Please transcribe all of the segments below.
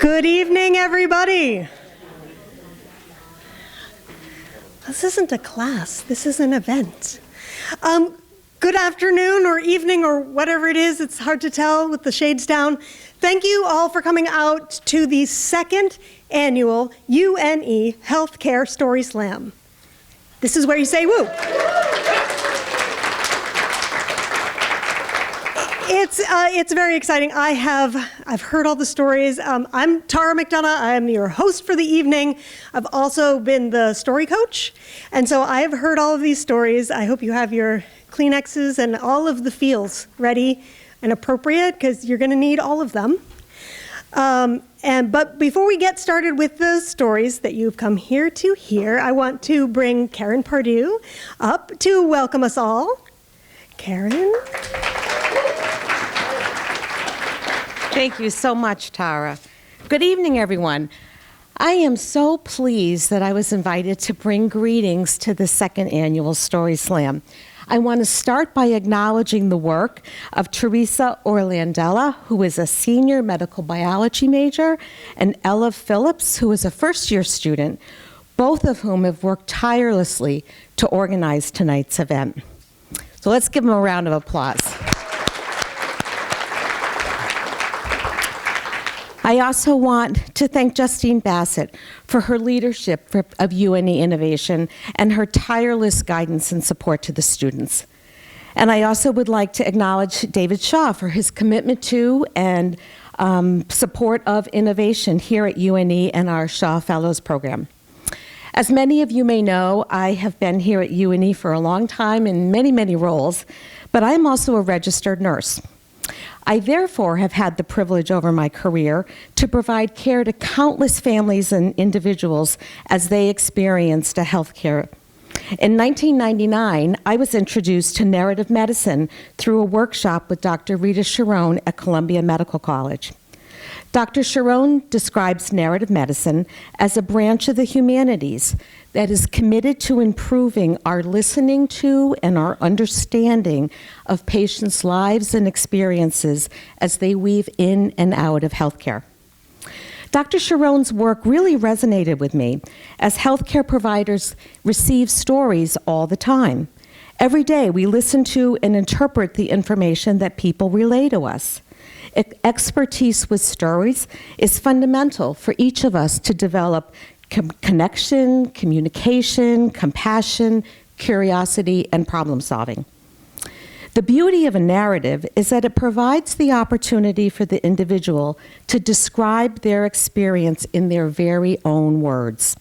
Good evening, everybody. This isn't a class, this is an event. Good afternoon or evening or whatever it is, it's hard to tell with the shades down. Thank you all for coming out to the second annual UNE Health Care Story Slam. This is where you say woo. It's very exciting. I've heard all the stories. I'm Tara McDonough. I'm your host for the evening. I've also been the story coach, and so I have heard all of these stories. I hope you have your Kleenexes and all of the feels ready and appropriate, because you're going to need all of them. But before we get started with the stories that you've come here to hear, I want to bring Karen Pardue up to welcome us all. Karen. Thank you so much, Tara. Good evening, everyone. I am so pleased that I was invited to bring greetings to the second annual Story Slam. I want to start by acknowledging the work of Teresa Orlandella, who is a senior medical biology major, and Ella Phillips, who is a first-year student, both of whom have worked tirelessly to organize tonight's event. So let's give them a round of applause. I also want to thank Justine Bassett for her leadership of UNE Innovation and her tireless guidance and support to the students. And I also would like to acknowledge David Shaw for his commitment to and support of innovation here at UNE and our Shaw Fellows program. As many of you may know, I have been here at UNE for a long time in many, many roles, but I'm also a registered nurse. I therefore have had the privilege over my career to provide care to countless families and individuals as they experienced a health care. In 1999, I was introduced to narrative medicine through a workshop with Dr. Rita Sharon at Columbia Medical College. Dr. Sharon describes narrative medicine as a branch of the humanities that is committed to improving our listening to and our understanding of patients' lives and experiences as they weave in and out of healthcare. Dr. Sharon's work really resonated with me, as healthcare providers receive stories all the time. Every day we listen to and interpret the information that people relay to us. Expertise with stories is fundamental for each of us to develop connection, communication, compassion, curiosity, and problem solving. The beauty of a narrative is that it provides the opportunity for the individual to describe their experience in their very own words,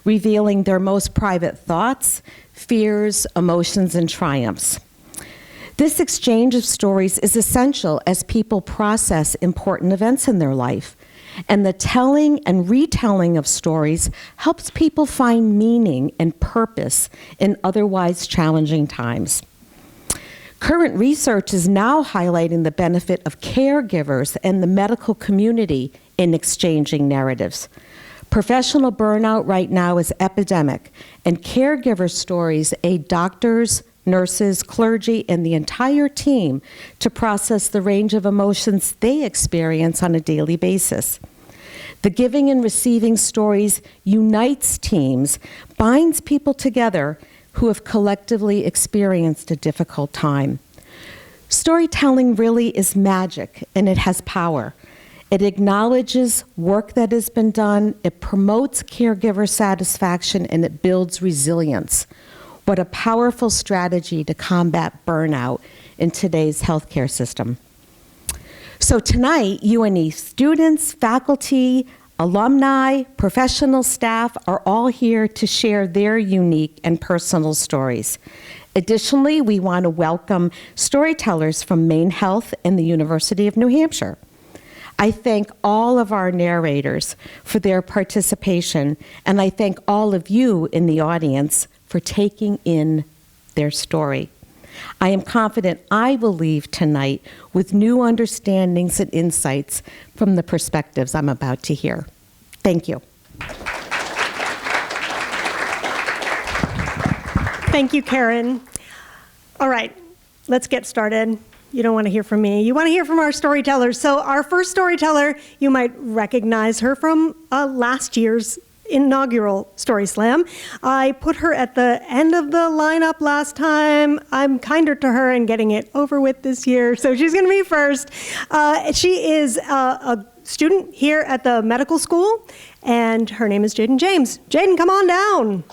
revealing their most private thoughts, fears, emotions, and triumphs. This exchange of stories is essential as people process important events in their life, and the telling and retelling of stories helps people find meaning and purpose in otherwise challenging times. Current research is now highlighting the benefit of caregivers and the medical community in exchanging narratives. Professional burnout right now is epidemic, and caregiver stories aid doctors, nurses, clergy, and the entire team to process the range of emotions they experience on a daily basis. The giving and receiving stories unites teams, binds people together who have collectively experienced a difficult time. Storytelling really is magic, and it has power. It acknowledges work that has been done, it promotes caregiver satisfaction, and it builds resilience. What a powerful strategy to combat burnout in today's healthcare system. So tonight, UNE students, faculty, alumni, professional staff are all here to share their unique and personal stories. Additionally, we want to welcome storytellers from Maine Health and the University of New Hampshire. I thank all of our narrators for their participation, and I thank all of you in the audience for taking in their story. I am confident I will leave tonight with new understandings and insights from the perspectives I'm about to hear. Thank you. Thank you, Karen. All right, let's get started. You don't want to hear from me. You want to hear from our storytellers. So our first storyteller, you might recognize her from last year's inaugural Story Slam. I put her at the end of the lineup last time. I'm kinder to her and getting it over with this year, so she's going to be first. She is a student here at the medical school, and her name is Jaden James. Jaden, come on down.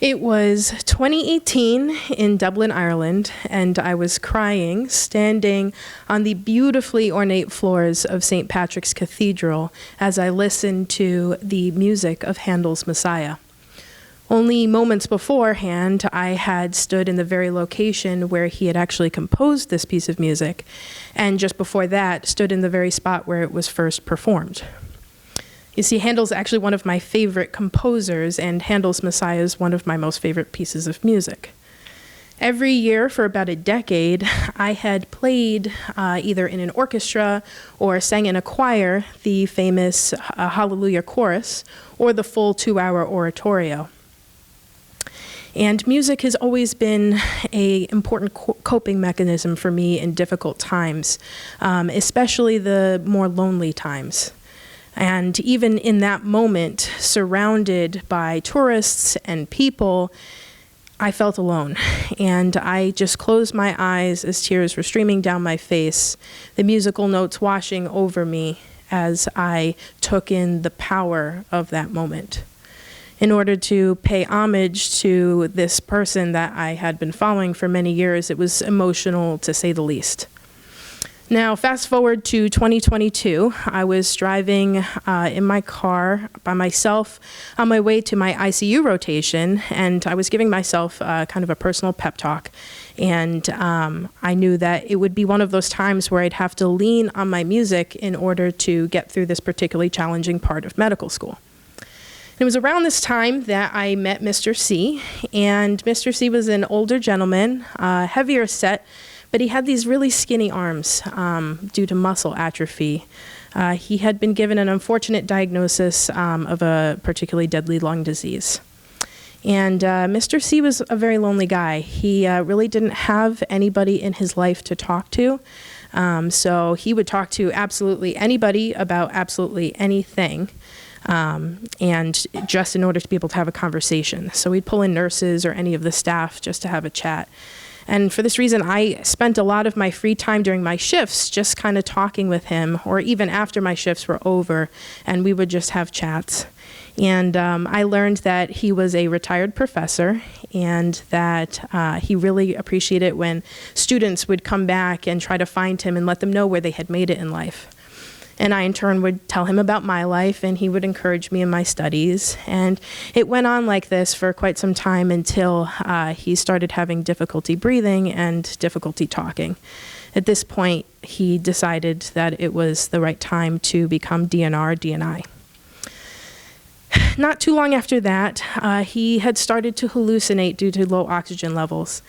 It was 2018 in Dublin, Ireland, and I was crying, standing on the beautifully ornate floors of St. Patrick's Cathedral as I listened to the music of Handel's Messiah. Only moments beforehand, I had stood in the very location where he had actually composed this piece of music, and just before that, stood in the very spot where it was first performed. You see, Handel's actually one of my favorite composers, and Handel's Messiah is one of my most favorite pieces of music. Every year for about a decade, I had played either in an orchestra or sang in a choir the famous Hallelujah chorus or the full 2-hour oratorio. And music has always been an important coping mechanism for me in difficult times, especially the more lonely times. And even in that moment, surrounded by tourists and people, I felt alone. And I just closed my eyes as tears were streaming down my face, the musical notes washing over me as I took in the power of that moment. In order to pay homage to this person that I had been following for many years, it was emotional to say the least. Now, fast forward to 2022, I was driving in my car by myself on my way to my ICU rotation, and I was giving myself kind of a personal pep talk. And I knew that it would be one of those times where I'd have to lean on my music in order to get through this particularly challenging part of medical school. It was around this time that I met Mr. C, and Mr. C was an older gentleman, heavier set, but he had these really skinny arms due to muscle atrophy. He had been given an unfortunate diagnosis of a particularly deadly lung disease. And Mr. C was a very lonely guy. He really didn't have anybody in his life to talk to. So he would talk to absolutely anybody about absolutely anything. And just in order to be able to have a conversation. So we'd pull in nurses or any of the staff just to have a chat. And for this reason, I spent a lot of my free time during my shifts just kind of talking with him, or even after my shifts were over, and we would just have chats. And I learned that he was a retired professor, and that he really appreciated when students would come back and try to find him and let them know where they had made it in life. And I, in turn, would tell him about my life, and he would encourage me in my studies. And it went on like this for quite some time until he started having difficulty breathing and difficulty talking. At this point, he decided that it was the right time to become DNI. Not too long after that, he had started to hallucinate due to low oxygen levels.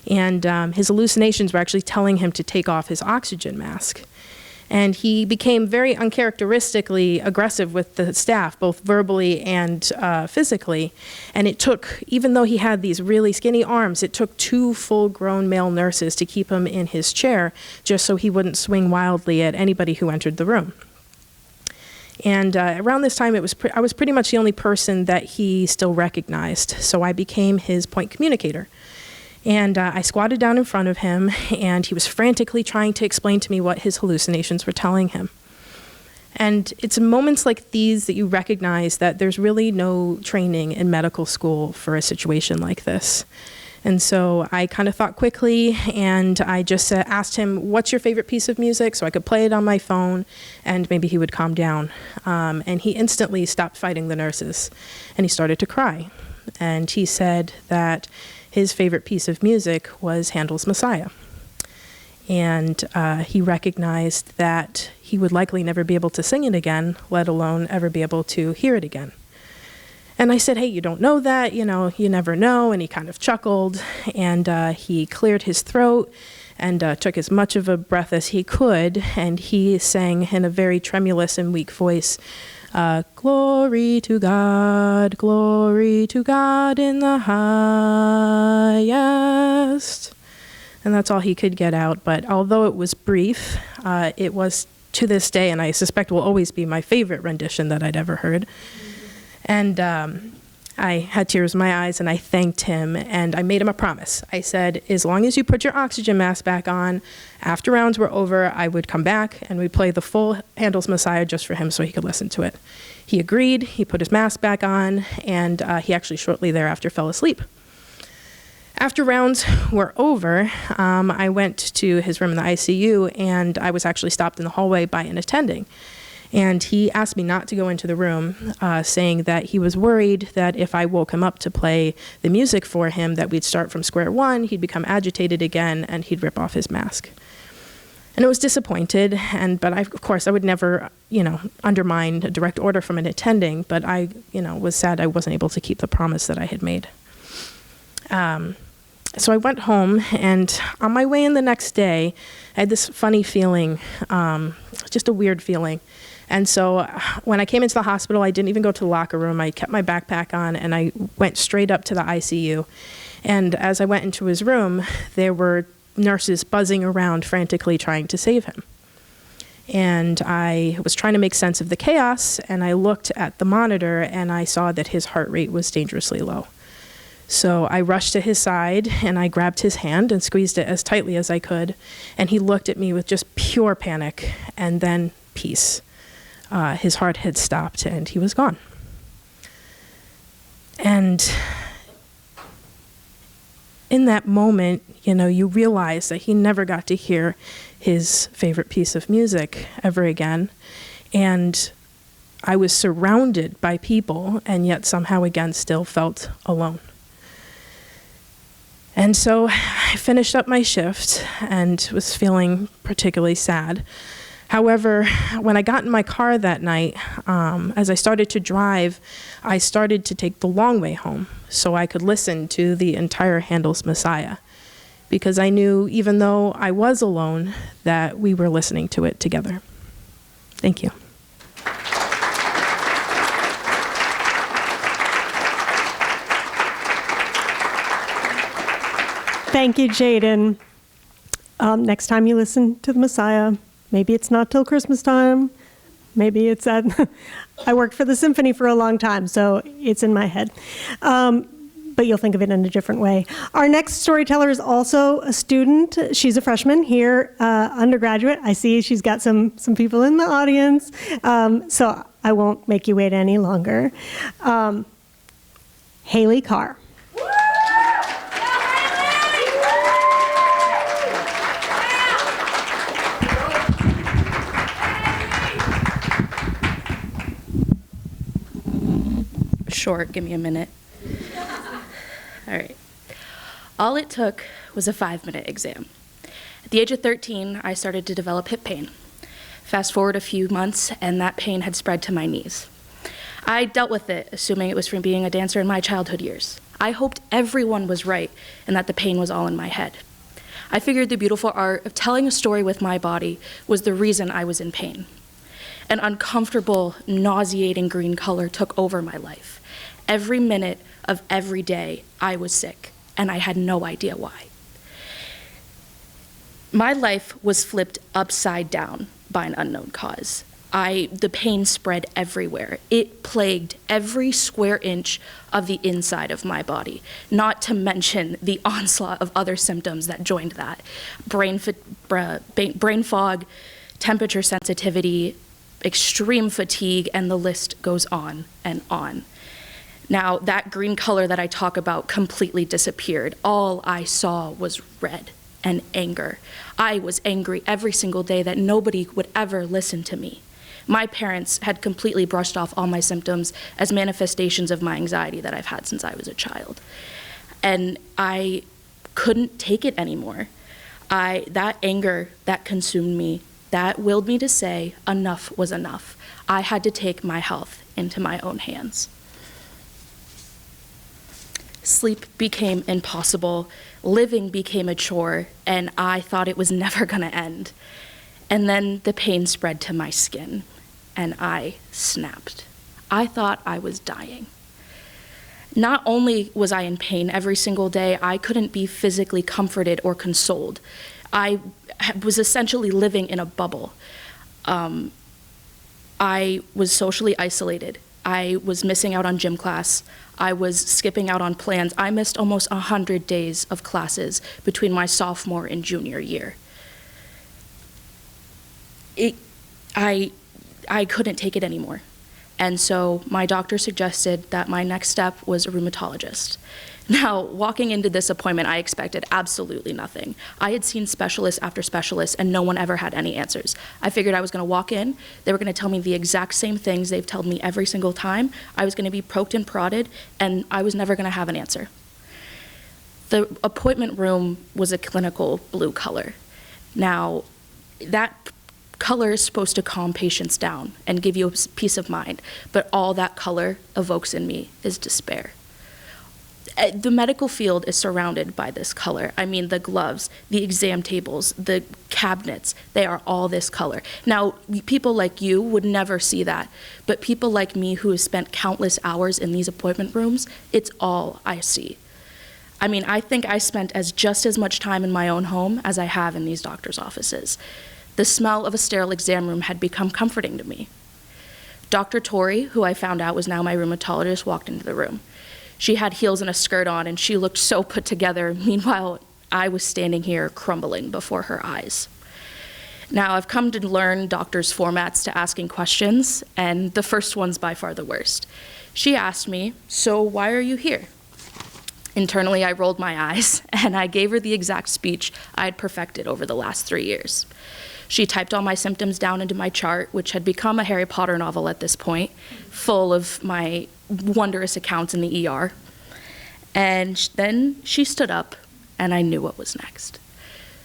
And his hallucinations were actually telling him to take off his oxygen mask. And he became very uncharacteristically aggressive with the staff, both verbally and physically. And it took, even though he had these really skinny arms, it took 2 full-grown male nurses to keep him in his chair just so he wouldn't swing wildly at anybody who entered the room. And around this time, I was pretty much the only person that he still recognized. So I became his point communicator. And I squatted down in front of him, and he was frantically trying to explain to me what his hallucinations were telling him. And it's in moments like these that you recognize that there's really no training in medical school for a situation like this. And so I kind of thought quickly, and I just asked him, what's your favorite piece of music? So I could play it on my phone, and maybe he would calm down. And he instantly stopped fighting the nurses, and he started to cry. And he said that his favorite piece of music was Handel's Messiah. And he recognized that he would likely never be able to sing it again, let alone ever be able to hear it again. And I said, hey, you don't know that, you never know. And he kind of chuckled, and he cleared his throat, and took as much of a breath as he could, and he sang in a very tremulous and weak voice, glory to God in the highest. And that's all he could get out. But although it was brief, it was to this day, and I suspect will always be, my favorite rendition that I'd ever heard. And I had tears in my eyes, and I thanked him, and I made him a promise. I said, as long as you put your oxygen mask back on, after rounds were over, I would come back and we'd play the full Handel's Messiah just for him so he could listen to it. He agreed, he put his mask back on, and he actually shortly thereafter fell asleep. After rounds were over, I went to his room in the ICU, and I was actually stopped in the hallway by an attending. And he asked me not to go into the room, saying that he was worried that if I woke him up to play the music for him, that we'd start from square one, he'd become agitated again, and he'd rip off his mask. And I was disappointed, but of course I would never, undermine a direct order from an attending, but I, was sad I wasn't able to keep the promise that I had made. So I went home, and on my way in the next day, I had this funny feeling, just a weird feeling. And so when I came into the hospital, I didn't even go to the locker room. I kept my backpack on, and I went straight up to the ICU. And as I went into his room, there were nurses buzzing around frantically trying to save him. And I was trying to make sense of the chaos, and I looked at the monitor, and I saw that his heart rate was dangerously low. So I rushed to his side, and I grabbed his hand and squeezed it as tightly as I could. And he looked at me with just pure panic, and then peace. His heart had stopped, and he was gone. And in that moment, you realize that he never got to hear his favorite piece of music ever again. And I was surrounded by people, and yet somehow again still felt alone. And so I finished up my shift and was feeling particularly sad. However, when I got in my car that night, as I started to drive, I started to take the long way home so I could listen to the entire Handel's Messiah, because I knew, even though I was alone, that we were listening to it together. Thank you. Thank you, Jaden. Next time you listen to the Messiah, maybe it's not till Christmas time. Maybe it's at, I worked for the symphony for a long time, so it's in my head. But you'll think of it in a different way. Our next storyteller is also a student. She's a freshman here, undergraduate. I see she's got some people in the audience, so I won't make you wait any longer. Haley Carr. Short, give me a minute. All right. All it took was a 5-minute exam. At the age of 13, I started to develop hip pain. Fast forward a few months, and that pain had spread to my knees. I dealt with it, assuming it was from being a dancer in my childhood years. I hoped everyone was right and that the pain was all in my head. I figured the beautiful art of telling a story with my body was the reason I was in pain. An uncomfortable, nauseating green color took over my life. Every minute of every day, I was sick, and I had no idea why. My life was flipped upside down by an unknown cause. The pain spread everywhere. It plagued every square inch of the inside of my body, not to mention the onslaught of other symptoms that joined that. Brain fog, temperature sensitivity, extreme fatigue, and the list goes on and on. Now, that green color that I talk about completely disappeared. All I saw was red and anger. I was angry every single day that nobody would ever listen to me. My parents had completely brushed off all my symptoms as manifestations of my anxiety that I've had since I was a child. And I couldn't take it anymore. That anger that consumed me, that willed me to say enough was enough. I had to take my health into my own hands. Sleep became impossible, living became a chore, and I thought it was never gonna end. And then the pain spread to my skin, and I snapped. I thought I was dying. Not only was I in pain every single day, I couldn't be physically comforted or consoled. I was essentially living in a bubble. I was socially isolated. I was missing out on gym class. I was skipping out on plans. I missed almost 100 days of classes between my sophomore and junior year. I couldn't take it anymore. And so my doctor suggested that my next step was a rheumatologist. Now, walking into this appointment, I expected absolutely nothing. I had seen specialist after specialist, and no one ever had any answers. I figured I was going to walk in, they were going to tell me the exact same things they've told me every single time. I was going to be poked and prodded, and I was never going to have an answer. The appointment room was a clinical blue color. Now, that color is supposed to calm patients down and give you a peace of mind, but all that color evokes in me is despair. The medical field is surrounded by this color. I mean, the gloves, the exam tables, the cabinets, they are all this color. Now, people like you would never see that, but people like me who have spent countless hours in these appointment rooms, it's all I see. I mean, I think I spent just as much time in my own home as I have in these doctors' offices. The smell of a sterile exam room had become comforting to me. Dr. Torrey, who I found out was now my rheumatologist, walked into the room. She had heels and a skirt on, and she looked so put together. Meanwhile, I was standing here crumbling before her eyes. Now, I've come to learn doctors' formats to asking questions, and the first one's by far the worst. She asked me, "So why are you here?" Internally, I rolled my eyes, and I gave her the exact speech I had perfected over the last 3 years. She typed all my symptoms down into my chart, which had become a Harry Potter novel at this point, full of my wondrous accounts in the ER. And then she stood up, and I knew what was next.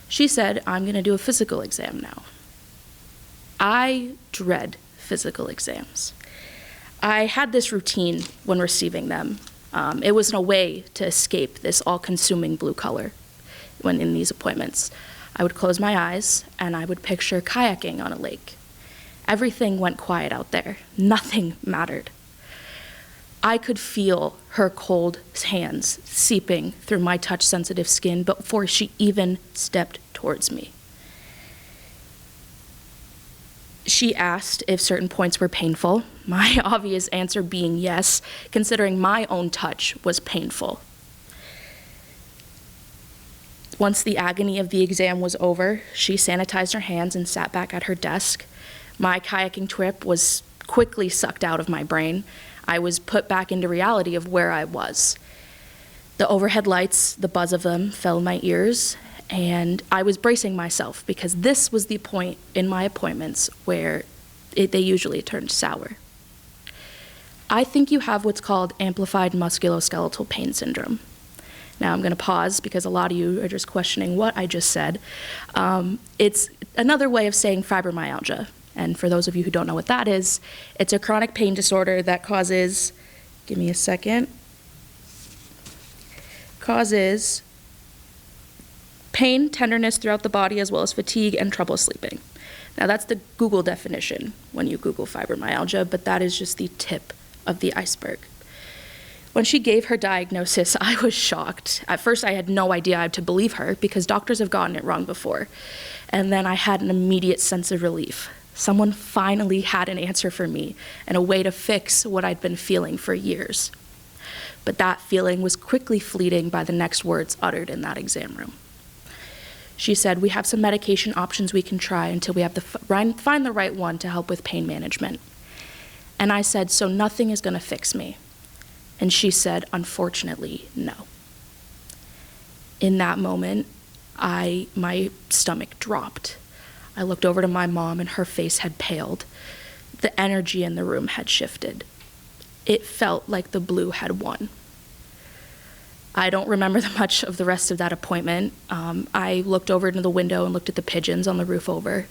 She said, "I'm going to do a physical exam now." I dread physical exams. I had this routine when receiving them. It was a way to escape this all-consuming blue color when in these appointments. I would close my eyes, and I would picture kayaking on a lake. Everything went quiet out there. Nothing mattered. I could feel her cold hands seeping through my touch-sensitive skin before she even stepped towards me. She asked if certain points were painful, my obvious answer being yes, considering my own touch was painful. Once the agony of the exam was over, she sanitized her hands and sat back at her desk. My kayaking trip was quickly sucked out of my brain. I was put back into reality of where I was. The overhead lights, the buzz of them filled my ears, and I was bracing myself because this was the point in my appointments where they usually turned sour. I think you have what's called amplified musculoskeletal pain syndrome. Now I'm going to pause because a lot of you are just questioning what I just said. It's another way of saying fibromyalgia. And for those of you who don't know what that is, it's a chronic pain disorder that causes, give me a second, causes pain, tenderness throughout the body, as well as fatigue and trouble sleeping. Now that's the Google definition when you Google fibromyalgia, but that is just the tip of the iceberg. When she gave her diagnosis, I was shocked. At first, I had no idea how to believe her because doctors have gotten it wrong before. And then I had an immediate sense of relief. Someone finally had an answer for me and a way to fix what I'd been feeling for years. But that feeling was quickly fleeting by the next words uttered in that exam room. She said, "We have some medication options we can try until we have find the right one to help with pain management." And I said, "So nothing is going to fix me?" And she said, "Unfortunately, no." In that moment, my stomach dropped. I looked over to my mom, and her face had paled. The energy in the room had shifted. It felt like the blue had won. I don't remember much of the rest of that appointment. I looked over into the window and looked at the pigeons on the roof over.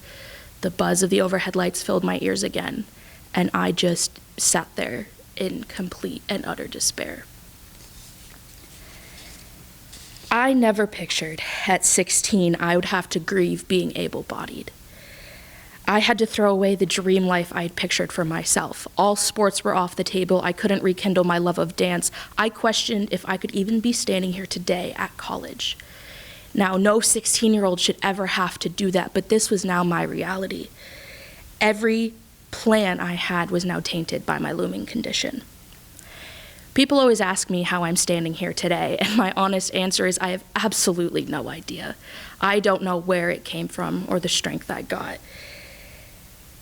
The buzz of the overhead lights filled my ears again, and I just sat there in complete and utter despair. I never pictured at 16 I would have to grieve being able-bodied. I had to throw away the dream life I had pictured for myself. All sports were off the table. I couldn't rekindle my love of dance. I questioned if I could even be standing here today at college. Now, no 16-year-old should ever have to do that, but this was now my reality. Every plan I had was now tainted by my looming condition. People always ask me how I'm standing here today, and my honest answer is I have absolutely no idea. I don't know where it came from or the strength I got.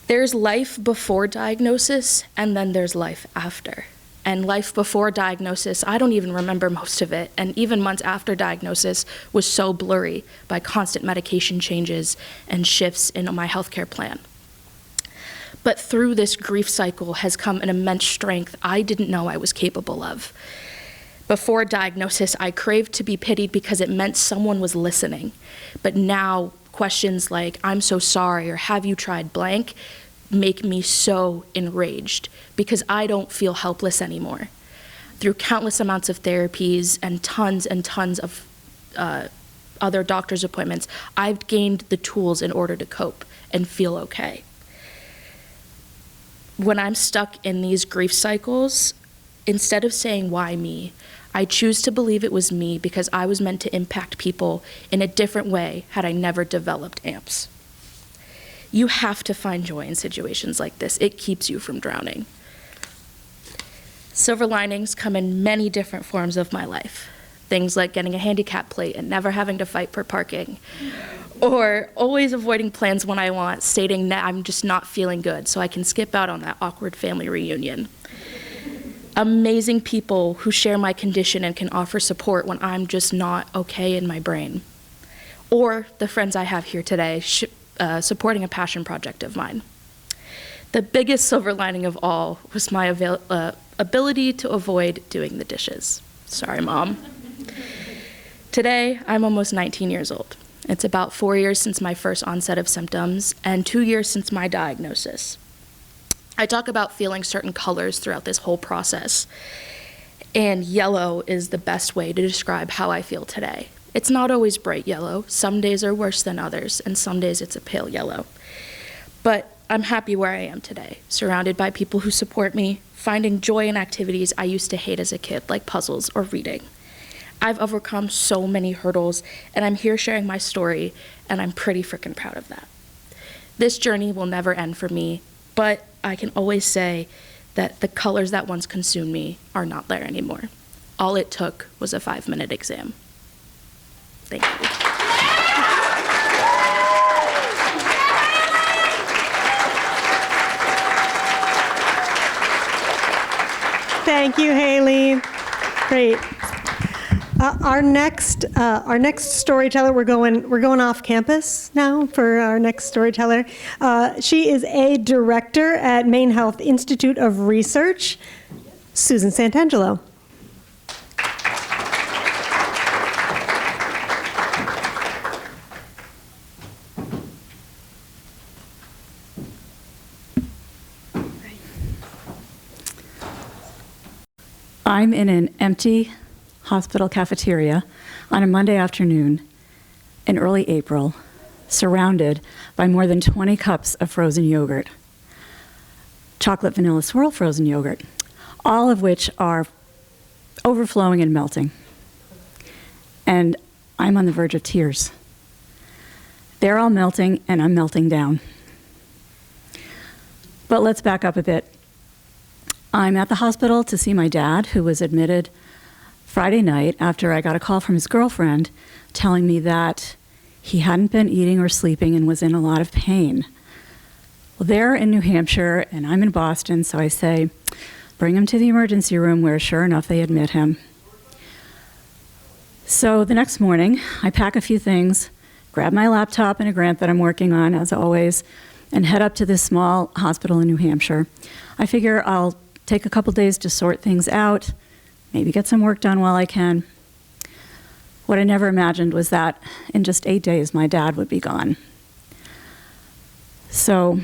There's life before diagnosis, and then there's life after. And life before diagnosis, I don't even remember most of it, and even months after diagnosis was so blurry by constant medication changes and shifts in my healthcare plan. But through this grief cycle has come an immense strength I didn't know I was capable of. Before diagnosis, I craved to be pitied because it meant someone was listening. But now, questions like, I'm so sorry, or have you tried blank, make me so enraged because I don't feel helpless anymore. Through countless amounts of therapies and tons of other doctor's appointments, I've gained the tools in order to cope and feel okay. When I'm stuck in these grief cycles, instead of saying, why me, I choose to believe it was me because I was meant to impact people in a different way had I never developed AMPS. You have to find joy in situations like this. It keeps you from drowning. Silver linings come in many different forms of my life. Things like getting a handicap plate and never having to fight for parking. Or always avoiding plans when I want, stating that I'm just not feeling good so I can skip out on that awkward family reunion. Amazing people who share my condition and can offer support when I'm just not okay in my brain. Or the friends I have here today supporting a passion project of mine. The biggest silver lining of all was my ability to avoid doing the dishes. Sorry, Mom. Today, I'm almost 19 years old. It's about 4 years since my first onset of symptoms and 2 years since my diagnosis. I talk about feeling certain colors throughout this whole process, and yellow is the best way to describe how I feel today. It's not always bright yellow. Some days are worse than others, and some days it's a pale yellow. But I'm happy where I am today, surrounded by people who support me, finding joy in activities I used to hate as a kid, like puzzles or reading. I've overcome so many hurdles, and I'm here sharing my story, and I'm pretty freaking proud of that. This journey will never end for me, but I can always say that the colors that once consumed me are not there anymore. All it took was a 5-minute exam. Thank you. Thank you, Haley. Great. Our next storyteller, we're going off campus now for our next storyteller. She is a director at Maine Health Institute of Research, Susan Santangelo. I'm in an empty hospital cafeteria on a Monday afternoon in early April, surrounded by more than 20 cups of frozen yogurt, chocolate vanilla swirl frozen yogurt, all of which are overflowing and melting. And I'm on the verge of tears. They're all melting, and I'm melting down. But let's back up a bit. I'm at the hospital to see my dad, who was admitted Friday night after I got a call from his girlfriend telling me that he hadn't been eating or sleeping and was in a lot of pain. Well, they're in New Hampshire, and I'm in Boston, so I say, bring him to the emergency room, where sure enough, they admit him. So the next morning, I pack a few things, grab my laptop and a grant that I'm working on, as always, and head up to this small hospital in New Hampshire. I figure I'll take a couple days to sort things out, maybe get some work done while I can. What I never imagined was that in just 8 days, my dad would be gone. So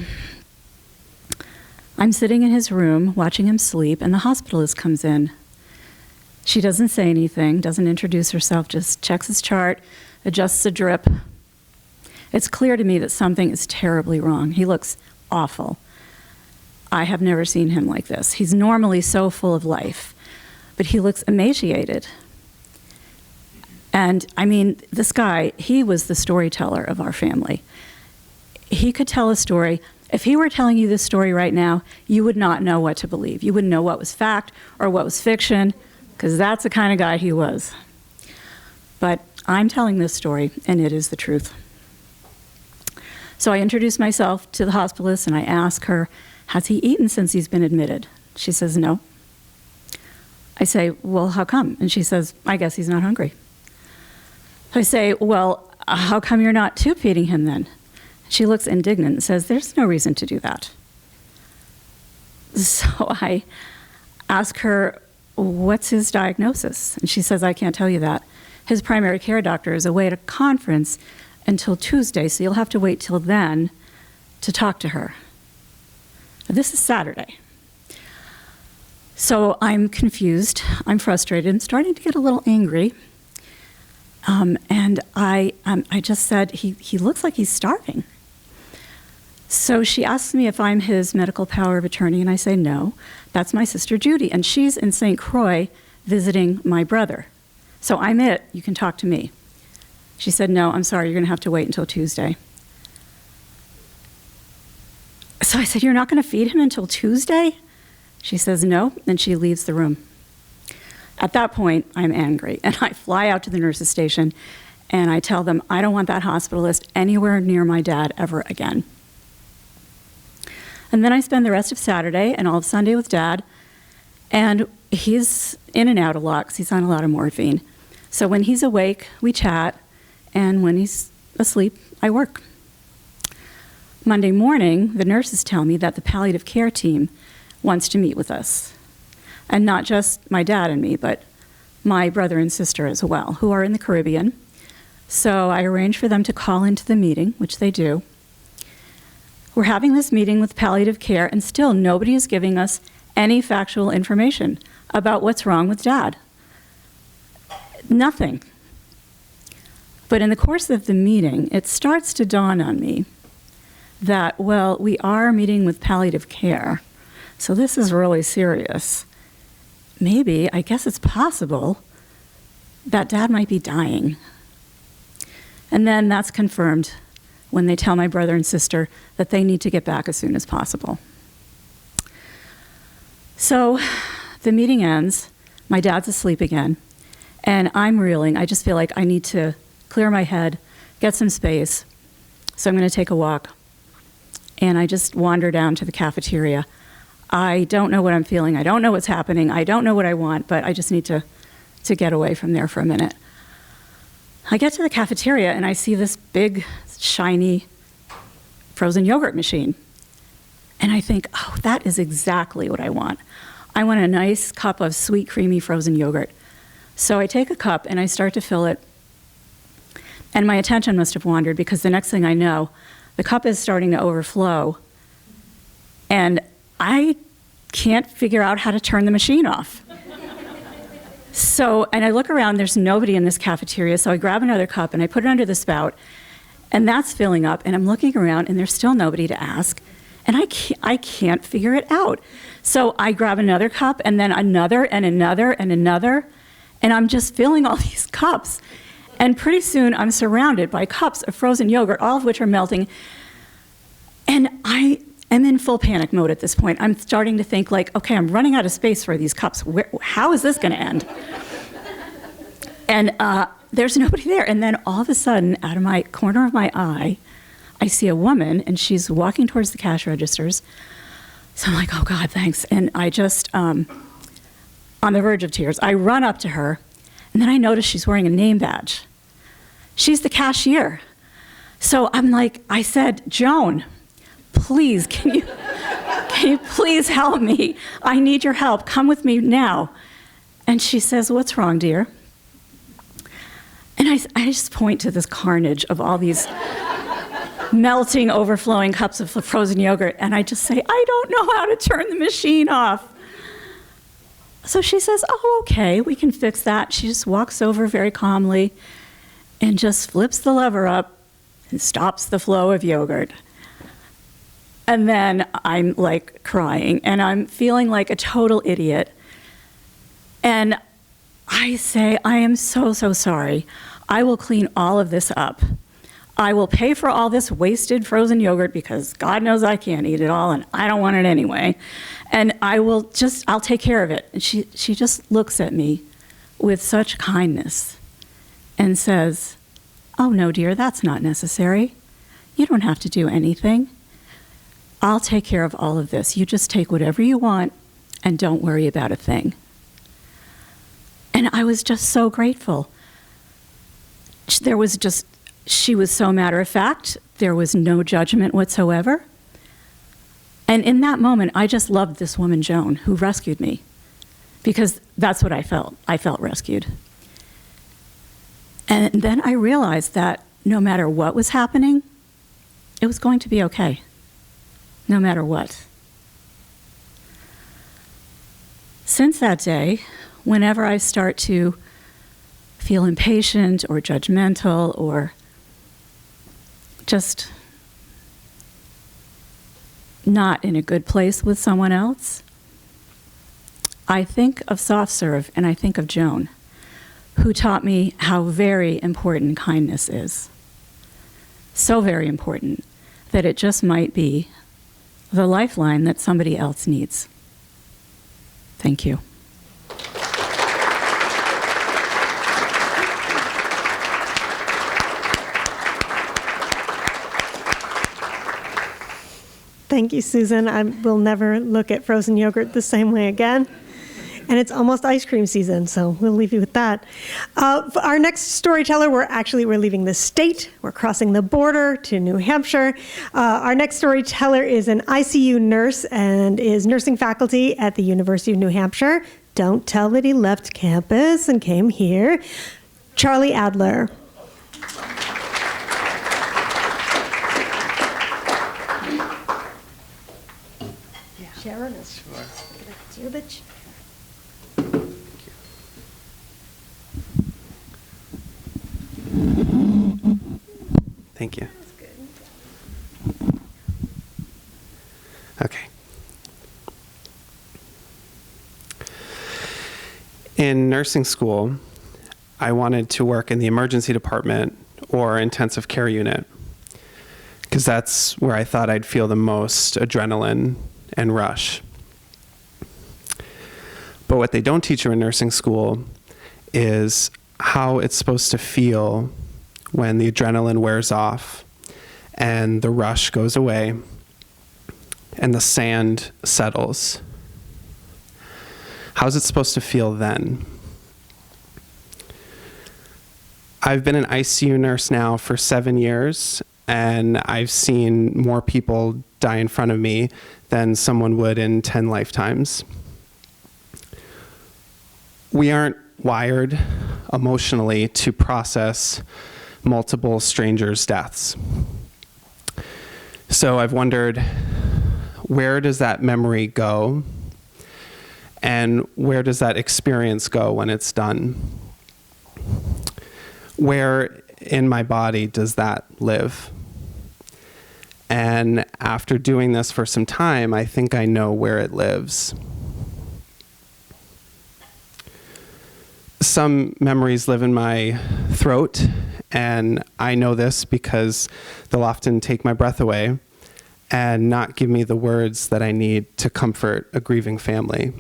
I'm sitting in his room watching him sleep, and the hospitalist comes in. She doesn't say anything, doesn't introduce herself, just checks his chart, adjusts a drip. It's clear to me that something is terribly wrong. He looks awful. I have never seen him like this. He's normally so full of life, but he looks emaciated. And I mean, this guy, he was the storyteller of our family. He could tell a story. If he were telling you this story right now, you would not know what to believe. You wouldn't know what was fact or what was fiction, because that's the kind of guy he was. But I'm telling this story, and it is the truth. So I introduce myself to the hospitalist, and I ask her, has he eaten since he's been admitted? She says, no. I say, well, how come? And she says, I guess he's not hungry. I say, well, how come you're not tube feeding him then? She looks indignant and says, there's no reason to do that. So I ask her, what's his diagnosis? And she says, I can't tell you that. His primary care doctor is away at a conference until Tuesday, so you'll have to wait till then to talk to her. This is Saturday. So I'm confused, I'm frustrated, and starting to get a little angry. And I just said, he looks like he's starving. So she asks me if I'm his medical power of attorney, and I say no. That's my sister Judy, and she's in St. Croix visiting my brother. So I'm it, you can talk to me. She said, no, I'm sorry, you're gonna have to wait until Tuesday. So I said, you're not gonna feed him until Tuesday? She says no, and she leaves the room. At that point, I'm angry, and I fly out to the nurses' station, and I tell them, I don't want that hospitalist anywhere near my dad ever again. And then I spend the rest of Saturday and all of Sunday with Dad, and he's in and out a lot because he's on a lot of morphine. So when he's awake, we chat, and when he's asleep, I work. Monday morning, the nurses tell me that the palliative care team wants to meet with us. And not just my dad and me, but my brother and sister as well, who are in the Caribbean. So I arrange for them to call into the meeting, which they do. We're having this meeting with palliative care, and still nobody is giving us any factual information about what's wrong with Dad. Nothing. But in the course of the meeting, it starts to dawn on me that, well, we are meeting with palliative care, so this is really serious. Maybe, I guess it's possible, that Dad might be dying. And then that's confirmed when they tell my brother and sister that they need to get back as soon as possible. So the meeting ends, my dad's asleep again, and I'm reeling. I just feel like I need to clear my head, get some space. So I'm gonna take a walk. And I just wander down to the cafeteria. I don't know what I'm feeling. I don't know what's happening. I don't know what I want, but I just need to get away from there for a minute. I get to the cafeteria and I see this big, shiny frozen yogurt machine. And I think, oh, that is exactly what I want. I want a nice cup of sweet, creamy frozen yogurt. So I take a cup and I start to fill it. And my attention must have wandered because the next thing I know, the cup is starting to overflow. And I can't figure out how to turn the machine off. So, and I look around, there's nobody in this cafeteria, so I grab another cup and I put it under the spout, and that's filling up, and I'm looking around and there's still nobody to ask, and I can't figure it out. So I grab another cup and then another and another and another, and I'm just filling all these cups. And pretty soon I'm surrounded by cups of frozen yogurt, all of which are melting, and I am in full panic mode at this point. I'm starting to think like, okay, I'm running out of space for these cups. How is this gonna end? And there's nobody there. And then all of a sudden, out of my corner of my eye, I see a woman, and she's walking towards the cash registers. So I'm like, oh God, thanks. And I just, on the verge of tears, I run up to her, and then I notice she's wearing a name badge. She's the cashier. So I'm like, I said, Joan, please, can you please help me? I need your help. Come with me now. And she says, what's wrong, dear? And I just point to this carnage of all these melting, overflowing cups of frozen yogurt, and I just say, I don't know how to turn the machine off. So she says, oh, okay, we can fix that. She just walks over very calmly and just flips the lever up and stops the flow of yogurt. And then I'm like crying and I'm feeling like a total idiot. And I say, I am so, so sorry. I will clean all of this up. I will pay for all this wasted frozen yogurt because God knows I can't eat it all and I don't want it anyway. And I'll take care of it. And she just looks at me with such kindness and says, oh no, dear, that's not necessary. You don't have to do anything. I'll take care of all of this. You just take whatever you want and don't worry about a thing. And I was just so grateful. She was so matter of fact. There was no judgment whatsoever. And in that moment, I just loved this woman, Joan, who rescued me, because that's what I felt. I felt rescued. And then I realized that no matter what was happening, it was going to be okay, no matter what. Since that day, whenever I start to feel impatient or judgmental or just not in a good place with someone else, I think of soft serve and I think of Joan, who taught me how very important kindness is. So very important that it just might be the lifeline that somebody else needs. Thank you. Thank you, Susan. I will never look at frozen yogurt the same way again. And it's almost ice cream season, so we'll leave you with that. Our next storyteller, we're leaving the state. We're crossing the border to New Hampshire. Our next storyteller is an ICU nurse and is nursing faculty at the University of New Hampshire. Don't tell that he left campus and came here. Charlie Adler. Sharon is your bitch. Thank you. Okay. In nursing school, I wanted to work in the emergency department or intensive care unit because that's where I thought I'd feel the most adrenaline and rush. But what they don't teach you in nursing school is how it's supposed to feel when the adrenaline wears off and the rush goes away and the sand settles. How's it supposed to feel then? I've been an ICU nurse now for 7 years, and I've seen more people die in front of me than someone would in 10 lifetimes. We aren't wired emotionally to process multiple strangers' deaths. So I've wondered, where does that memory go? And where does that experience go when it's done? Where in my body does that live? And after doing this for some time, I think I know where it lives. Some memories live in my throat, and I know this because they'll often take my breath away and not give me the words that I need to comfort a grieving family.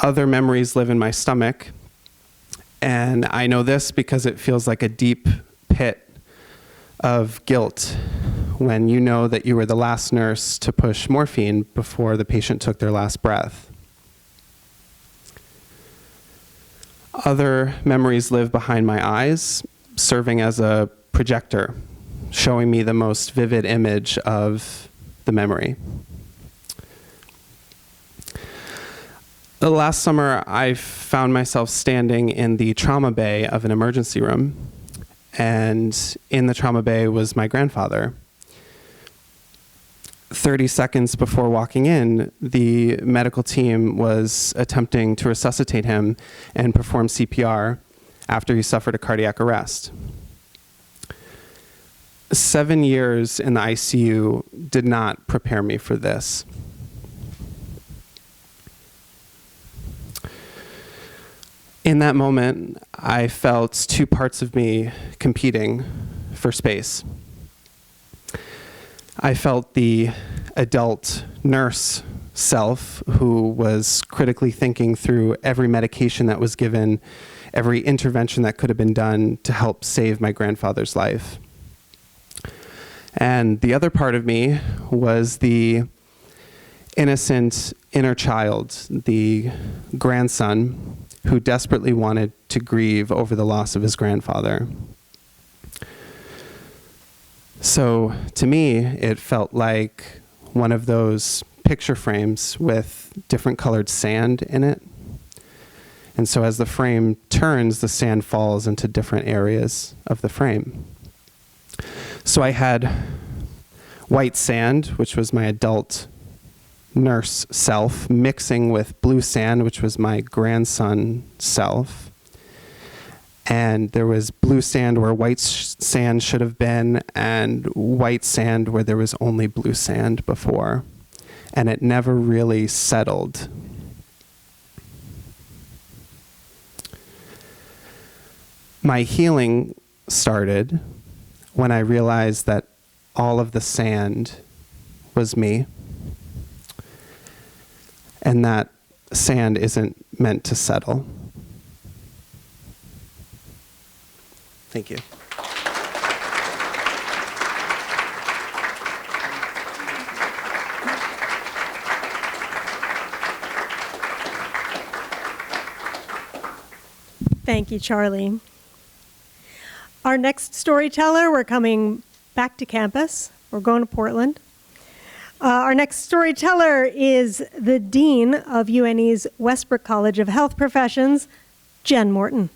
Other memories live in my stomach, and I know this because it feels like a deep pit of guilt when you know that you were the last nurse to push morphine before the patient took their last breath. Other memories live behind my eyes, serving as a projector, showing me the most vivid image of the memory. The last summer, I found myself standing in the trauma bay of an emergency room, and in the trauma bay was my grandfather. 30 seconds before walking in, the medical team was attempting to resuscitate him and perform CPR after he suffered a cardiac arrest. 7 years in the ICU did not prepare me for this. In that moment, I felt two parts of me competing for space. I felt the adult nurse self who was critically thinking through every medication that was given, every intervention that could have been done to help save my grandfather's life. And the other part of me was the innocent inner child, the grandson who desperately wanted to grieve over the loss of his grandfather. So to me, it felt like one of those picture frames with different colored sand in it. And so as the frame turns, the sand falls into different areas of the frame. So I had white sand, which was my adult nurse self, mixing with blue sand, which was my grandson self. And there was blue sand where white sand should have been, and white sand where there was only blue sand before. And it never really settled. My healing started when I realized that all of the sand was me, and that sand isn't meant to settle. Thank you. Thank you, Charlie. Our next storyteller, we're coming back to campus. We're going to Portland. Our next storyteller is the Dean of UNE's Westbrook College of Health Professions, Jen Morton.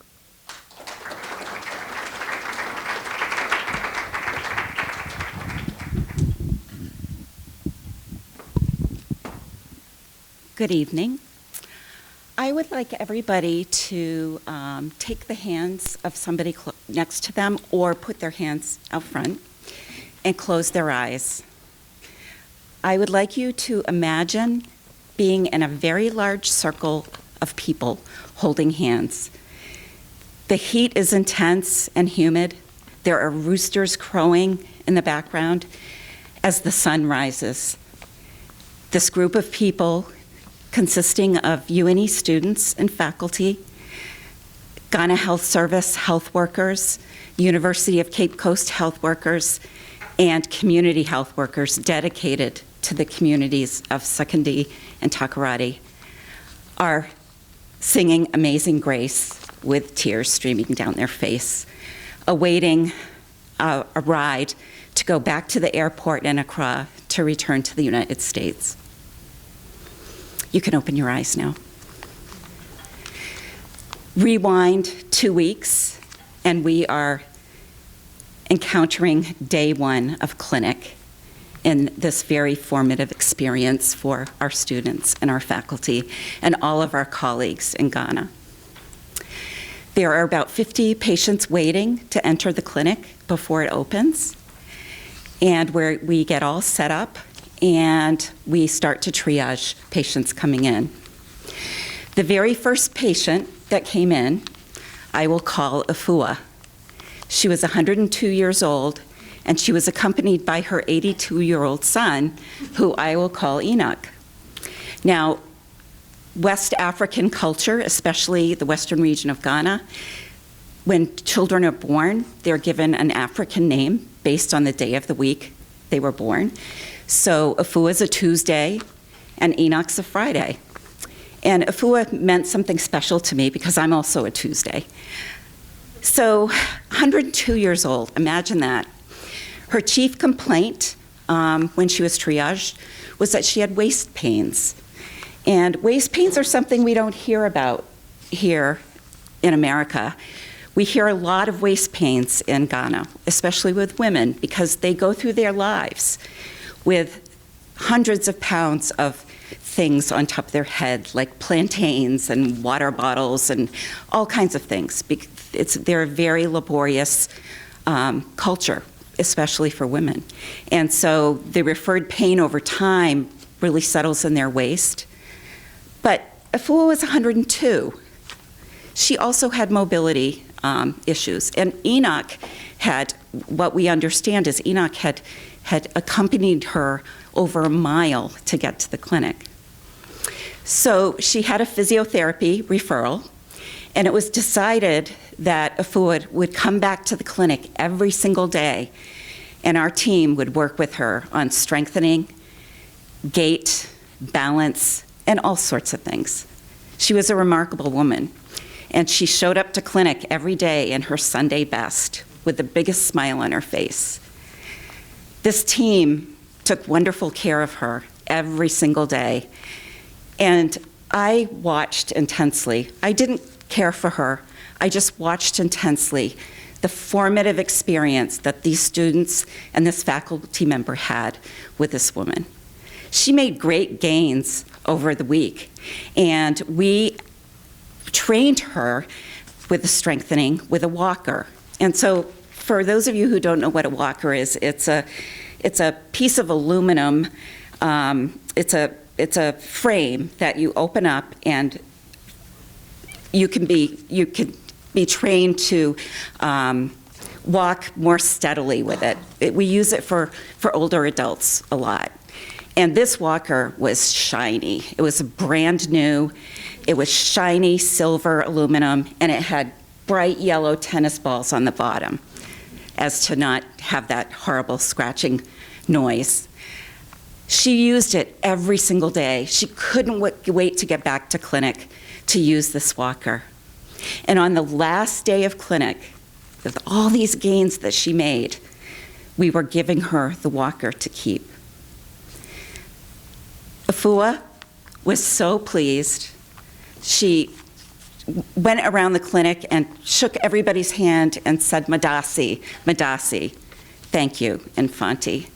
Good evening. I would like everybody to take the hands of somebody next to them or put their hands out front and close their eyes. I would like you to imagine being in a very large circle of people holding hands. The heat is intense and humid. There are roosters crowing in the background as the sun rises. This group of people, consisting of UNE students and faculty, Ghana Health Service health workers, University of Cape Coast health workers, and community health workers dedicated to the communities of Sakindi and Takoradi, are singing Amazing Grace with tears streaming down their face, awaiting a ride to go back to the airport in Accra to return to the United States. You can open your eyes now. Rewind 2 weeks, and we are encountering day one of clinic in this very formative experience for our students and our faculty and all of our colleagues in Ghana. There are about 50 patients waiting to enter the clinic before it opens, and where we get all set up and we start to triage patients coming in. The very first patient that came in, I will call Afua. She was 102 years old, and she was accompanied by her 82-year-old son, who I will call Enoch. Now, West African culture, especially the western region of Ghana, when children are born, they're given an African name based on the day of the week they were born. So Afua's a Tuesday, and Enoch's a Friday. And Afua meant something special to me because I'm also a Tuesday. So 102 years old, imagine that. Her chief complaint when she was triaged was that she had waist pains. And waist pains are something we don't hear about here in America. We hear a lot of waist pains in Ghana, especially with women, because they go through their lives with hundreds of pounds of things on top of their head, like plantains and water bottles and all kinds of things. They're a very laborious culture, especially for women. And so the referred pain over time really settles in their waist. But Afua was 102. She also had mobility issues. And Enoch had, what we understand is Enoch had accompanied her over a mile to get to the clinic. So she had a physiotherapy referral, and it was decided that Afua would come back to the clinic every single day, and our team would work with her on strengthening, gait, balance, and all sorts of things. She was a remarkable woman, and she showed up to clinic every day in her Sunday best with the biggest smile on her face. This team took wonderful care of her every single day, and I watched intensely. I didn't care for her. I just watched intensely the formative experience that these students and this faculty member had with this woman. She made great gains over the week, and we trained her with the strengthening with a walker. And so for those of you who don't know what a walker is, it's a piece of aluminum. It's a frame that you open up, and you can be trained to walk more steadily with it. We use it for older adults a lot. And this walker was shiny. It was brand new. It was shiny silver aluminum, and it had bright yellow tennis balls on the bottom, as to not have that horrible scratching noise. She used it every single day. She couldn't wait to get back to clinic to use this walker. And on the last day of clinic, with all these gains that she made, we were giving her the walker to keep. Afua was so pleased. She went around the clinic and shook everybody's hand and said, "Madasi, Madasi, thank you, Infante."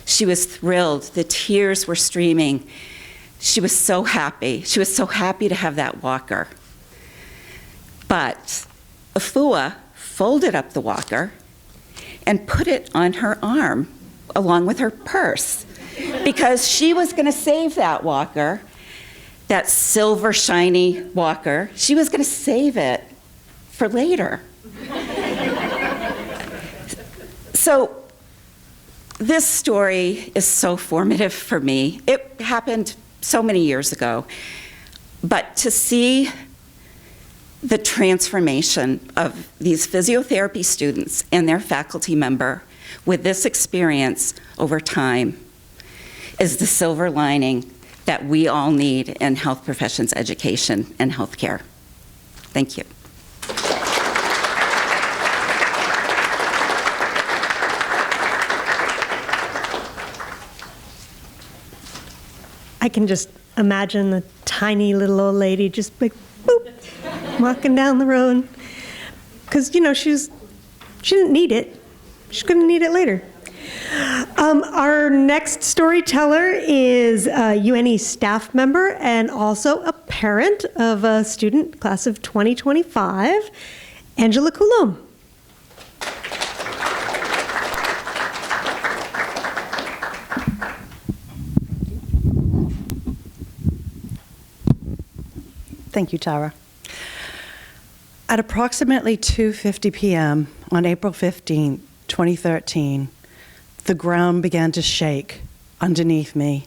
She was thrilled. The tears were streaming. She was so happy. She was so happy to have that walker. But Afua folded up the walker and put it on her arm along with her purse, because she was going to save that walker, that silver shiny walker. She was going to save it for later. So this story is so formative for me. It happened so many years ago, but to see the transformation of these physiotherapy students and their faculty member with this experience over time is the silver lining that we all need in health professions education and healthcare. Thank you. I can just imagine the tiny little old lady just like, boop, walking down the road. Because, you know, she didn't need it. She's going to need it later. Our next storyteller is a UNE staff member and also a parent of a student, class of 2025, Angela Coulomb. Thank you, Tara. At approximately 2:50 p.m. on April 15, 2013, the ground began to shake underneath me.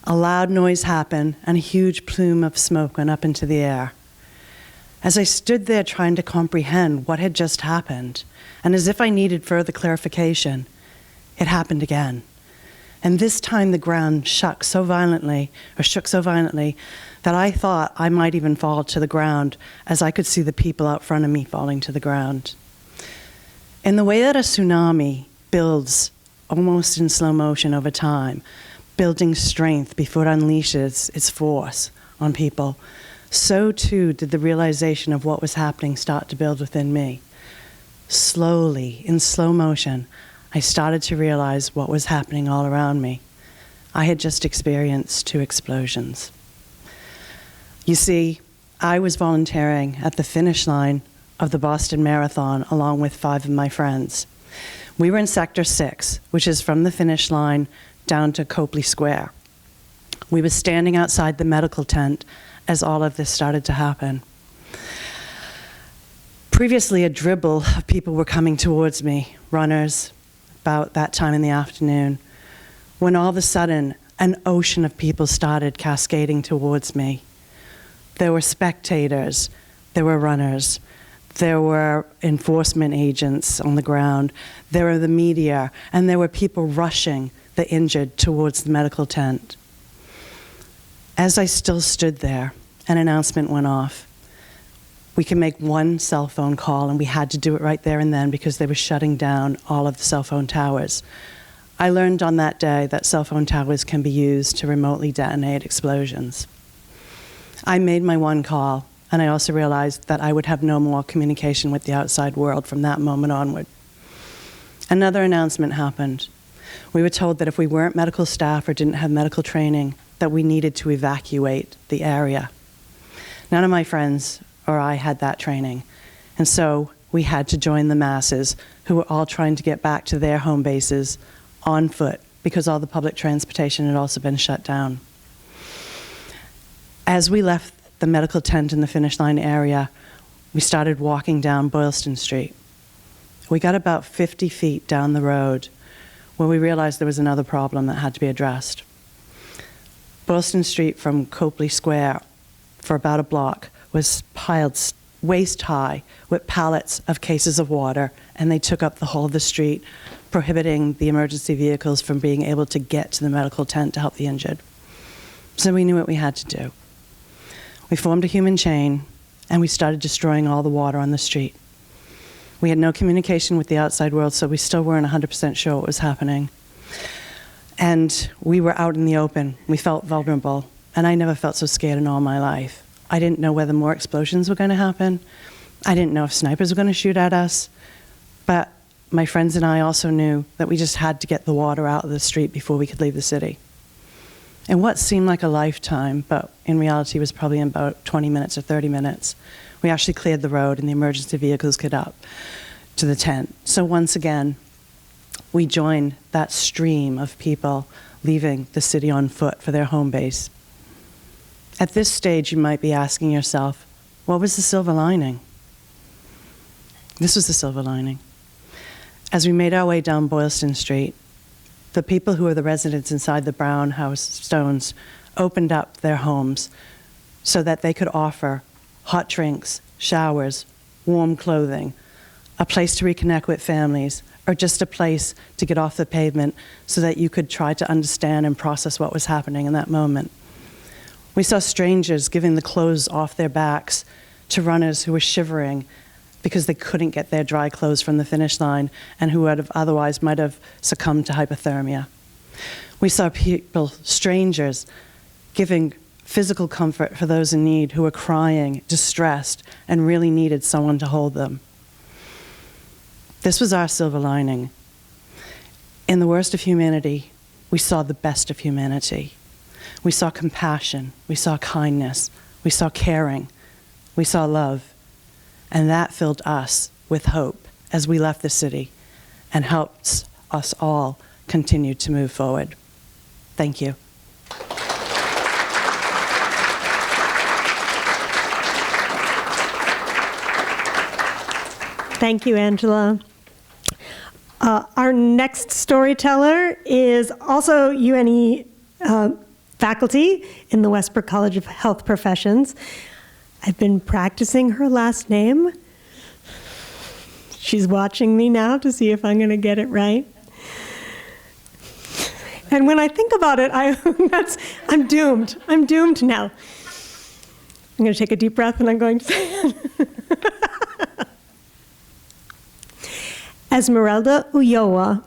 A loud noise happened, and a huge plume of smoke went up into the air. As I stood there trying to comprehend what had just happened, and as if I needed further clarification, it happened again. And this time the ground shook so violently that I thought I might even fall to the ground, as I could see the people out front of me falling to the ground. In the way that a tsunami builds almost in slow motion over time, building strength before it unleashes its force on people, so too did the realization of what was happening start to build within me. Slowly, in slow motion, I started to realize what was happening all around me. I had just experienced 2 explosions. You see, I was volunteering at the finish line of the Boston Marathon along with 5 of my friends. We were in Sector 6, which is from the finish line down to Copley Square. We were standing outside the medical tent as all of this started to happen. Previously, a dribble of people were coming towards me, runners, about that time in the afternoon, when all of a sudden, an ocean of people started cascading towards me. There were spectators, there were runners, there were enforcement agents on the ground, there were the media, and there were people rushing the injured towards the medical tent. As I still stood there, an announcement went off. We can make 1 cell phone call, and we had to do it right there and then because they were shutting down all of the cell phone towers. I learned on that day that cell phone towers can be used to remotely detonate explosions. I made my 1 call, and I also realized that I would have no more communication with the outside world from that moment onward. Another announcement happened. We were told that if we weren't medical staff or didn't have medical training, that we needed to evacuate the area. None of my friends or I had that training, and so we had to join the masses who were all trying to get back to their home bases on foot because all the public transportation had also been shut down. As we left the medical tent in the finish line area, we started walking down Boylston Street. We got about 50 feet down the road where we realized there was another problem that had to be addressed. Boylston Street from Copley Square for about a block was piled waist high with pallets of cases of water, and they took up the whole of the street, prohibiting the emergency vehicles from being able to get to the medical tent to help the injured. So we knew what we had to do. We formed a human chain, and we started destroying all the water on the street. We had no communication with the outside world, so we still weren't 100% sure what was happening. And we were out in the open. We felt vulnerable, and I never felt so scared in all my life. I didn't know whether more explosions were going to happen. I didn't know if snipers were going to shoot at us. But my friends and I also knew that we just had to get the water out of the street before we could leave the city. And what seemed like a lifetime, but in reality was probably in about 20 minutes or 30 minutes, we actually cleared the road and the emergency vehicles got up to the tent. So once again, we joined that stream of people leaving the city on foot for their home base. At this stage, you might be asking yourself, what was the silver lining? This was the silver lining. As we made our way down Boylston Street, the people who were the residents inside the brown house stones opened up their homes so that they could offer hot drinks, showers, warm clothing, a place to reconnect with families, or just a place to get off the pavement so that you could try to understand and process what was happening in that moment. We saw strangers giving the clothes off their backs to runners who were shivering because they couldn't get their dry clothes from the finish line and who would have otherwise might have succumbed to hypothermia. We saw people, strangers, giving physical comfort for those in need who were crying, distressed, and really needed someone to hold them. This was our silver lining. In the worst of humanity, we saw the best of humanity. We saw compassion, we saw kindness, we saw caring, we saw love, and that filled us with hope as we left the city and helped us all continue to move forward. Thank you. Thank you, Angela. Our next storyteller is also UNE faculty in the Westbrook College of Health Professions. I've been practicing her last name. She's watching me now to see if I'm going to get it right. And when I think about it, I'm doomed. I'm doomed now. I'm going to take a deep breath and I'm going to say it. Esmeralda Uyoa.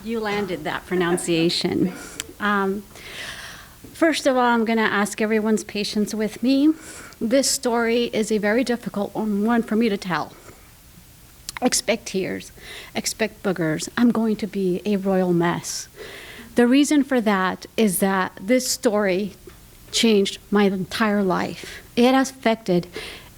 You landed that pronunciation. First of all, I'm going to ask everyone's patience with me. This story is a very difficult one for me to tell. Expect tears, expect boogers. I'm going to be a royal mess. The reason for that is that this story changed my entire life. It affected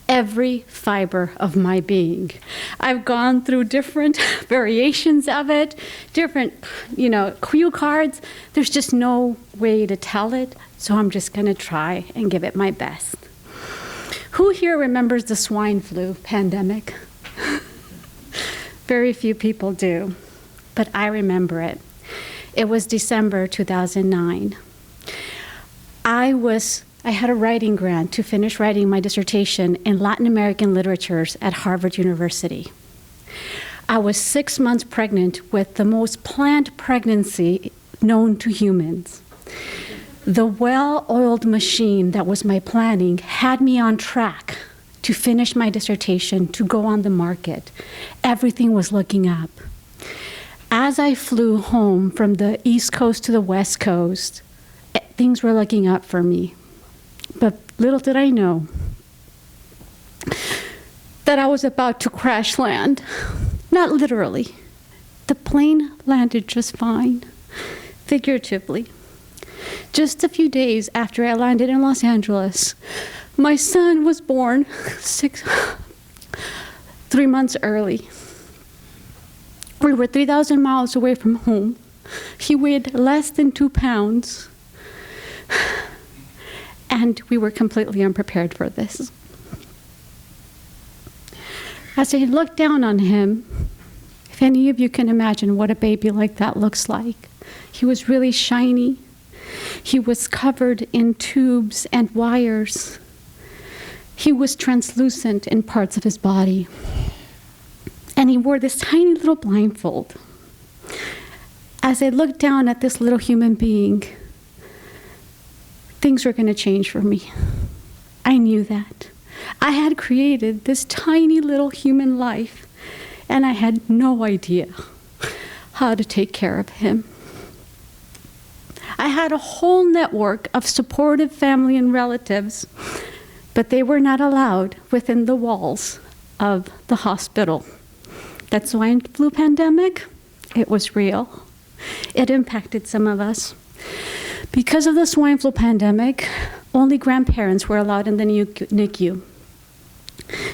every fiber of my being. I've gone through different variations of it, different, cue cards. There's just no way to tell it, so I'm just going to try and give it my best. Who here remembers the swine flu pandemic? Very few people do, but I remember it. It was December 2009. I had a writing grant to finish writing my dissertation in Latin American literatures at Harvard University. I was 6 months pregnant with the most planned pregnancy known to humans. The well-oiled machine that was my planning had me on track to finish my dissertation, to go on the market. Everything was looking up. As I flew home from the East Coast to the West Coast, things were looking up for me. But little did I know that I was about to crash land. Not literally. The plane landed just fine, figuratively. Just a few days after I landed in Los Angeles, my son was born 3 months early. We were 3,000 miles away from home. He weighed less than 2 pounds. And we were completely unprepared for this. As I looked down on him, if any of you can imagine what a baby like that looks like, he was really shiny. He was covered in tubes and wires. He was translucent in parts of his body. And he wore this tiny little blindfold. As I looked down at this little human being, things were going to change for me. I knew that. I had created this tiny little human life, and I had no idea how to take care of him. I had a whole network of supportive family and relatives, but they were not allowed within the walls of the hospital. That swine flu pandemic, it was real. It impacted some of us. Because of the swine flu pandemic, only grandparents were allowed in the NICU.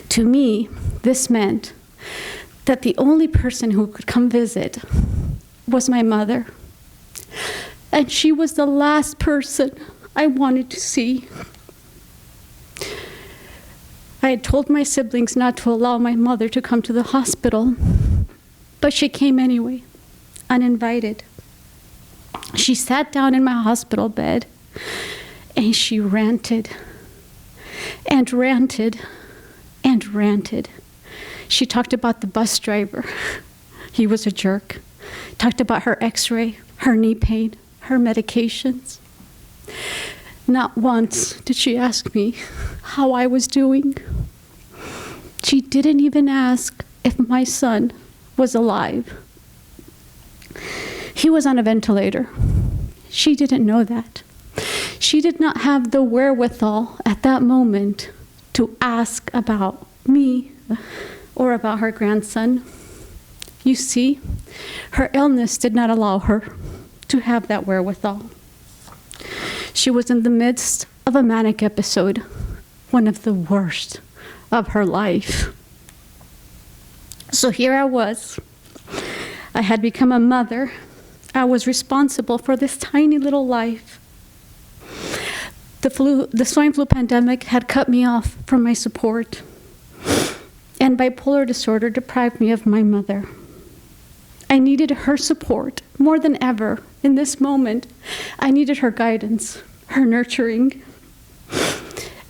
To me, this meant that the only person who could come visit was my mother. And she was the last person I wanted to see. I had told my siblings not to allow my mother to come to the hospital, but she came anyway, uninvited. She sat down in my hospital bed, and she ranted, and ranted, and ranted. She talked about the bus driver. He was a jerk. Talked about her x-ray, her knee pain, her medications. Not once did she ask me how I was doing. She didn't even ask if my son was alive. He was on a ventilator. She didn't know that. She did not have the wherewithal at that moment to ask about me or about her grandson. You see, her illness did not allow her to have that wherewithal. She was in the midst of a manic episode, one of the worst of her life. So here I was. I had become a mother. I was responsible for this tiny little life. The swine flu pandemic had cut me off from my support, and bipolar disorder deprived me of my mother. I needed her support more than ever in this moment. I needed her guidance, her nurturing.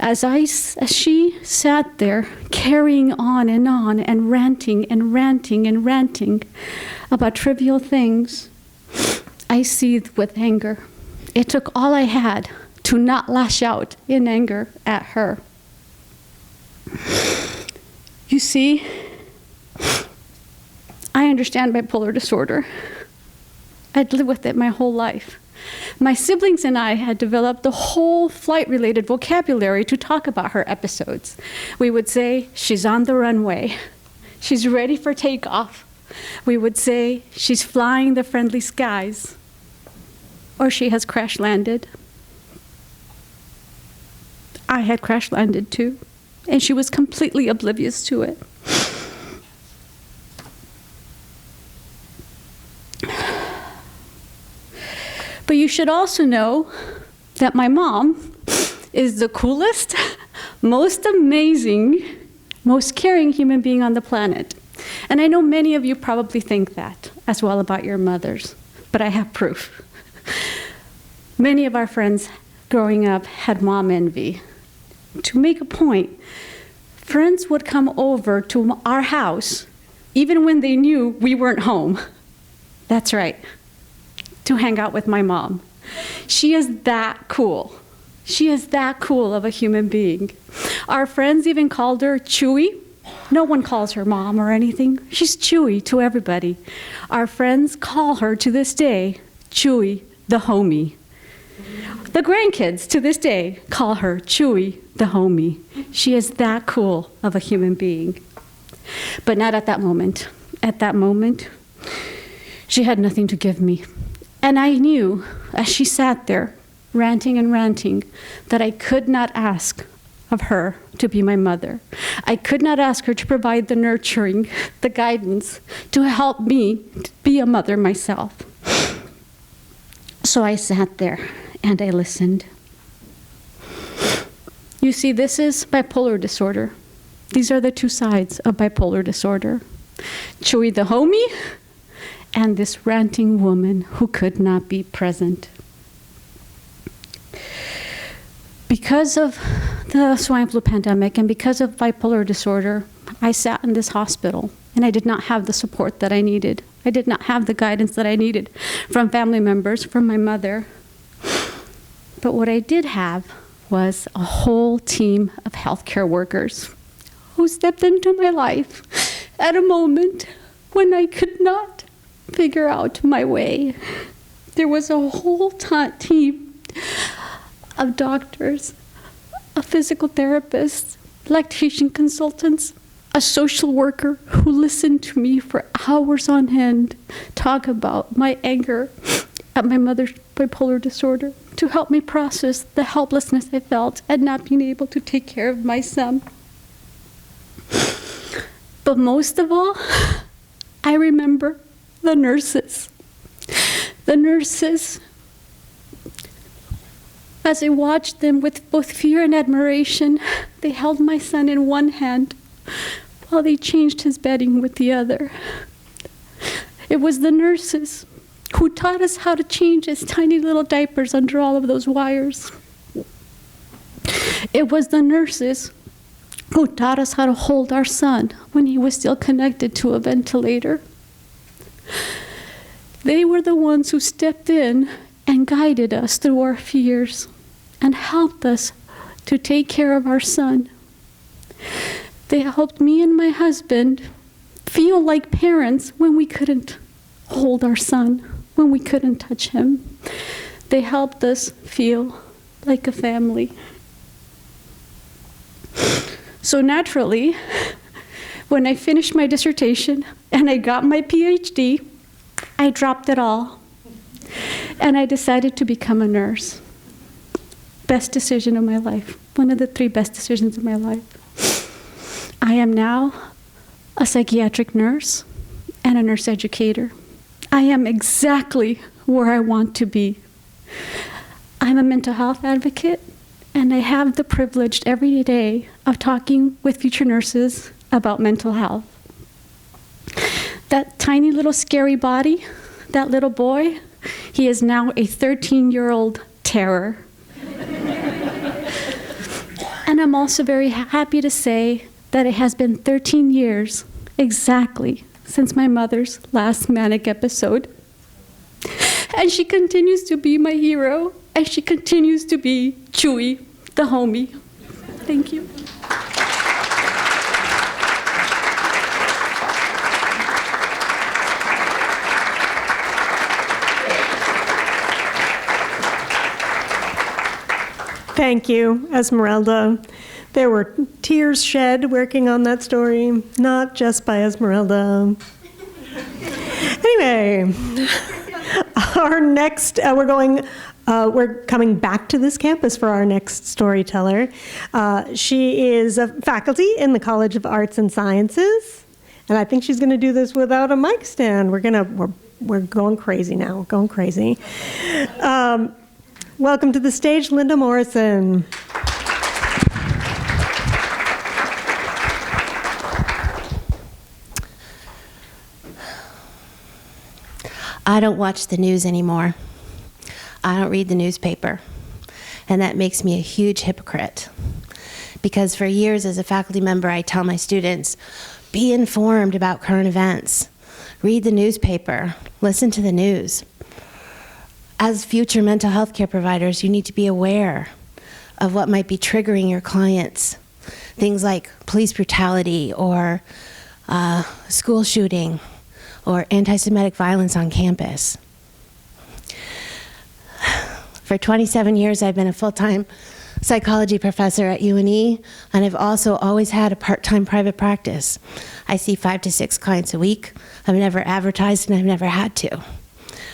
As she sat there carrying on and ranting and ranting and ranting about trivial things, I seethed with anger. It took all I had to not lash out in anger at her. You see, I understand bipolar disorder. I'd lived with it my whole life. My siblings and I had developed the whole flight-related vocabulary to talk about her episodes. We would say, she's on the runway. She's ready for takeoff. We would say she's flying the friendly skies, or she has crash landed. I had crash landed too, and she was completely oblivious to it. But you should also know that my mom is the coolest, most amazing, most caring human being on the planet. And I know many of you probably think that as well about your mothers, but I have proof. Many of our friends growing up had mom envy. To make a point, friends would come over to our house even when they knew we weren't home. That's right, to hang out with my mom. She is that cool. She is that cool of a human being. Our friends even called her Chewy. No one calls her mom or anything. She's Chewy to everybody. Our friends call her to this day Chewy the homie. The grandkids to this day call her Chewy the homie. She is that cool of a human being. But not at that moment. At that moment, she had nothing to give me. And I knew, as she sat there, ranting and ranting, that I could not ask of her to be my mother. I could not ask her to provide the nurturing, the guidance, to help me to be a mother myself. So I sat there and I listened. You see, this is bipolar disorder. These are the two sides of bipolar disorder. Chewy the homie, and this ranting woman who could not be present. Because of the swine flu pandemic and because of bipolar disorder, I sat in this hospital and I did not have the support that I needed. I did not have the guidance that I needed from family members, from my mother. But what I did have was a whole team of healthcare workers who stepped into my life at a moment when I could not figure out my way. There was a whole team of doctors, a physical therapist, lactation consultants, a social worker who listened to me for hours on end talk about my anger at my mother's bipolar disorder to help me process the helplessness I felt at not being able to take care of my son. But most of all, I remember the nurses. The nurses, as I watched them with both fear and admiration, they held my son in one hand while they changed his bedding with the other. It was the nurses who taught us how to change his tiny little diapers under all of those wires. It was the nurses who taught us how to hold our son when he was still connected to a ventilator. They were the ones who stepped in and guided us through our fears and helped us to take care of our son. They helped me and my husband feel like parents when we couldn't hold our son, when we couldn't touch him. They helped us feel like a family. So naturally, when I finished my dissertation and I got my PhD, I dropped it all. And I decided to become a nurse. Best decision of my life. One of the 3 best decisions of my life. I am now a psychiatric nurse and a nurse educator. I am exactly where I want to be. I'm a mental health advocate, and I have the privilege every day of talking with future nurses about mental health. That tiny little scary body, that little boy, he is now a 13-year-old terror. And I'm also very happy to say that it has been 13 years exactly since my mother's last manic episode. And she continues to be my hero, and she continues to be Chewy, the homie. Thank you. Thank you, Esmeralda. There were tears shed working on that story, not just by Esmeralda. Anyway, our next, we're coming back to this campus for our next storyteller. She is a faculty in the College of Arts and Sciences, and I think she's going to do this without a mic stand. We're going crazy now, going crazy. Welcome to the stage, Linda Morrison. I don't watch the news anymore. I don't read the newspaper. And that makes me a huge hypocrite. Because for years as a faculty member, I tell my students, be informed about current events. Read the newspaper. Listen to the news. As future mental health care providers, you need to be aware of what might be triggering your clients. Things like police brutality or school shooting or anti-Semitic violence on campus. For 27 years, I've been a full-time psychology professor at UNE, and I've also always had a part-time private practice. I see 5 to 6 clients a week. I've never advertised, and I've never had to.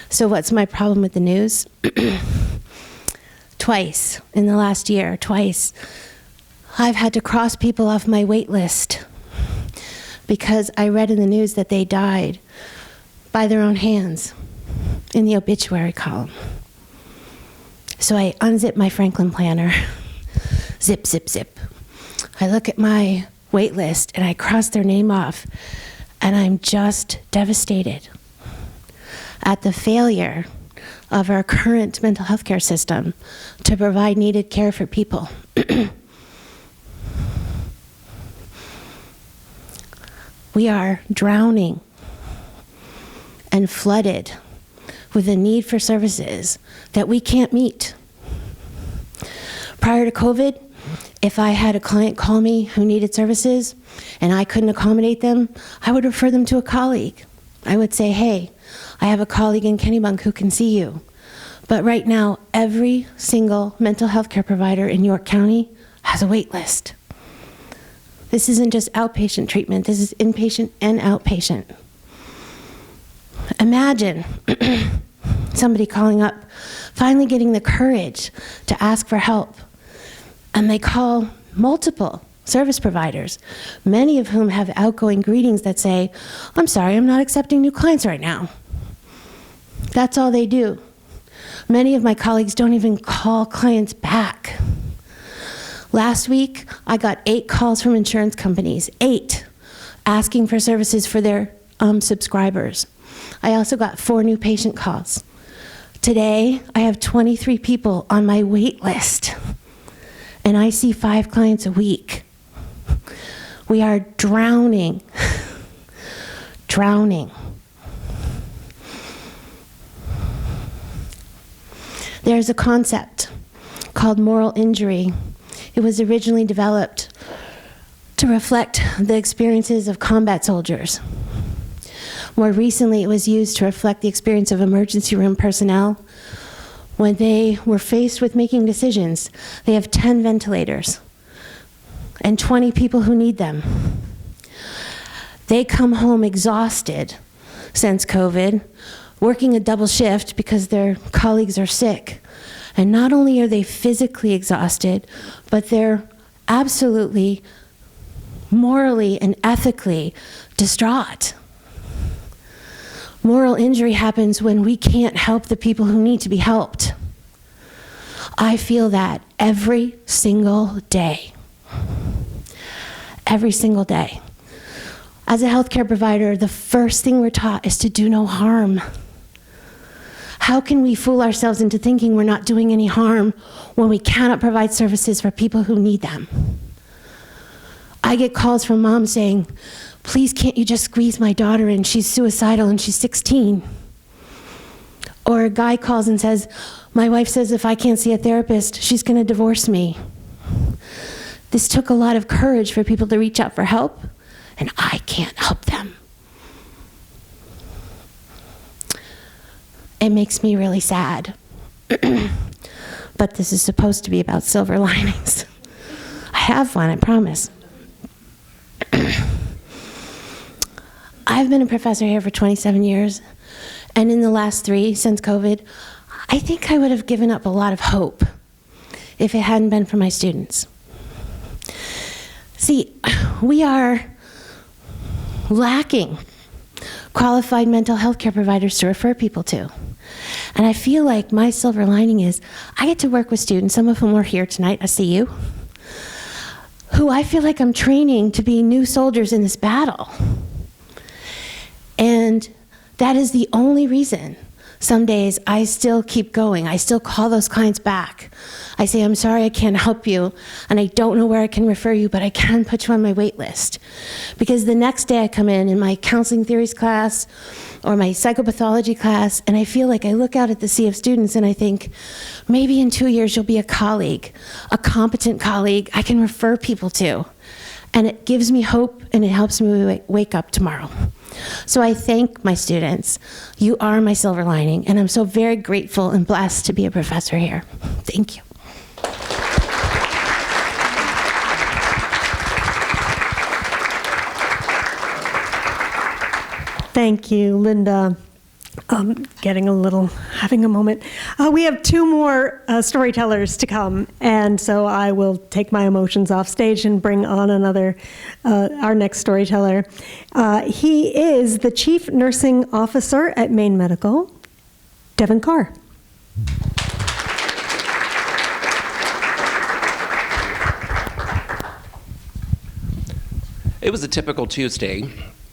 So what's my problem with the news? Twice in the last year, I've had to cross people off my wait list because I read in the news that they died by their own hands in the obituary column. So I unzip my Franklin planner, zip, zip, zip. I look at my wait list and I cross their name off, and I'm just devastated at the failure of our current mental health care system to provide needed care for people. We are drowning and flooded with a need for services that we can't meet. Prior to COVID, if I had a client call me who needed services and I couldn't accommodate them, I would refer them to a colleague. I would say, hey, I have a colleague in Kennebunk who can see you. But right now, every single mental health care provider in York County has a wait list. This isn't just outpatient treatment, this is inpatient and outpatient. Imagine somebody calling up, finally getting the courage to ask for help, and they call multiple service providers, many of whom have outgoing greetings that say, I'm sorry, I'm not accepting new clients right now. That's all they do. Many of my colleagues don't even call clients back. Last week, I got 8 calls from insurance companies, 8, asking for services for their subscribers. I also got 4 new patient calls. Today, I have 23 people on my wait list, and I see 5 clients a week. We are drowning, drowning. There's a concept called moral injury. It was originally developed to reflect the experiences of combat soldiers. More recently, it was used to reflect the experience of emergency room personnel when they were faced with making decisions. They have 10 ventilators and 20 people who need them. They come home exhausted since COVID, working a double shift because their colleagues are sick. And not only are they physically exhausted, but they're absolutely morally and ethically distraught. Moral injury happens when we can't help the people who need to be helped. I feel that every single day. Every single day. As a healthcare provider, the first thing we're taught is to do no harm. How can we fool ourselves into thinking we're not doing any harm when we cannot provide services for people who need them? I get calls from moms saying, please can't you just squeeze my daughter in? She's suicidal and she's 16. Or a guy calls and says, my wife says if I can't see a therapist, she's going to divorce me. This took a lot of courage for people to reach out for help, and I can't help them. It makes me really sad. But this is supposed to be about silver linings. I have one, I promise. I've been a professor here for 27 years, and in the last 3, since COVID, I think I would have given up a lot of hope if it hadn't been for my students. See, we are lacking qualified mental health care providers to refer people to. And I feel like my silver lining is I get to work with students, some of whom are here tonight, I see you, who I feel like I'm training to be new soldiers in this battle. And that is the only reason some days I still keep going. I still call those clients back. I say, I'm sorry I can't help you, and I don't know where I can refer you, but I can put you on my wait list. Because the next day I come in my counseling theories class or my psychopathology class, and I feel like I look out at the sea of students and I think, maybe in 2 years you'll be a colleague, a competent colleague I can refer people to. And it gives me hope, and it helps me wake up tomorrow. So I thank my students. You are my silver lining, and I'm so very grateful and blessed to be a professor here. Thank you. Thank you, Linda. Having a moment. We have 2 more storytellers to come, and so I will take my emotions off stage and bring on our next storyteller. He is the Chief Nursing Officer at Maine Medical, Devin Carr. It was a typical Tuesday,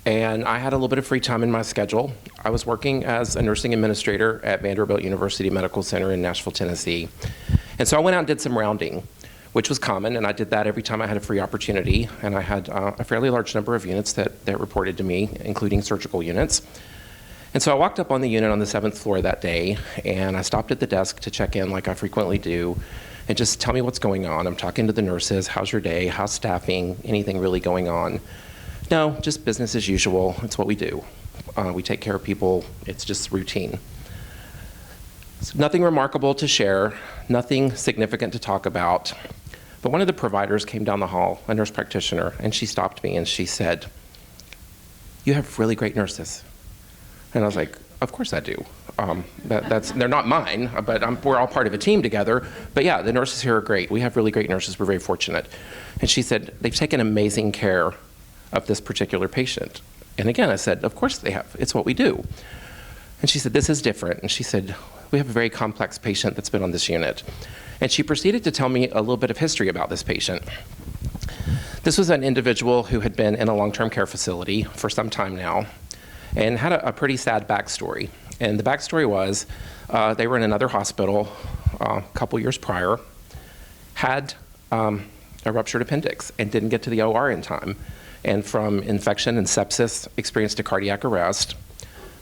and I had a little bit of free time in my schedule. I was working as a nursing administrator at Vanderbilt University Medical Center in Nashville, Tennessee. And so I went out and did some rounding, which was common, and I did that every time I had a free opportunity. And I had a fairly large number of units that reported to me, including surgical units. And so I walked up on the unit on the 7th floor that day, and I stopped at the desk to check in like I frequently do, and just tell me what's going on. I'm talking to the nurses, how's your day, how's staffing, anything really going on? No, just business as usual. It's what we do. We take care of people. It's just routine. So nothing remarkable to share, nothing significant to talk about. But one of the providers came down the hall, a nurse practitioner, and she stopped me and she said, "You have really great nurses." And I was like, "Of course I do. They're not mine, but we're all part of a team together. But yeah, the nurses here are great. We have really great nurses. We're very fortunate." And she said, "They've taken amazing care of this particular patient." And again, I said, "Of course they have. It's what we do." And she said, "This is different." And she said, "We have a very complex patient that's been on this unit." And she proceeded to tell me a little bit of history about this patient. This was an individual who had been in a long-term care facility for some time now and had a pretty sad backstory. And the backstory was they were in another hospital a couple years prior, had a ruptured appendix and didn't get to the OR in time. And from infection and sepsis, experienced a cardiac arrest.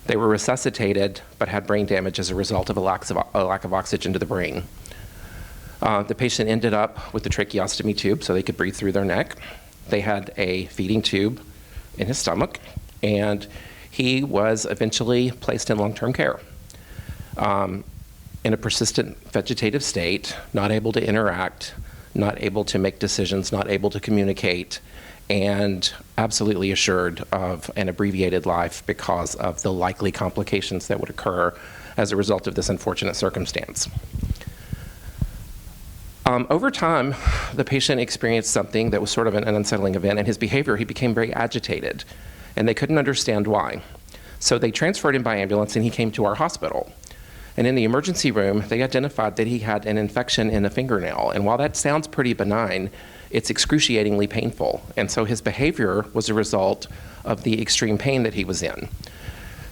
They were resuscitated, but had brain damage as a result of a lack of oxygen to the brain. The patient ended up with the tracheostomy tube so they could breathe through their neck. They had a feeding tube in his stomach, and he was eventually placed in long-term care in a persistent vegetative state, not able to interact, not able to make decisions, not able to communicate, and absolutely assured of an abbreviated life because of the likely complications that would occur as a result of this unfortunate circumstance. Over time, the patient experienced something that was sort of an unsettling event. In his behavior, he became very agitated, and they couldn't understand why. So they transferred him by ambulance, and he came to our hospital. And in the emergency room, they identified that he had an infection in a fingernail. And while that sounds pretty benign, it's excruciatingly painful. And so his behavior was a result of the extreme pain that he was in.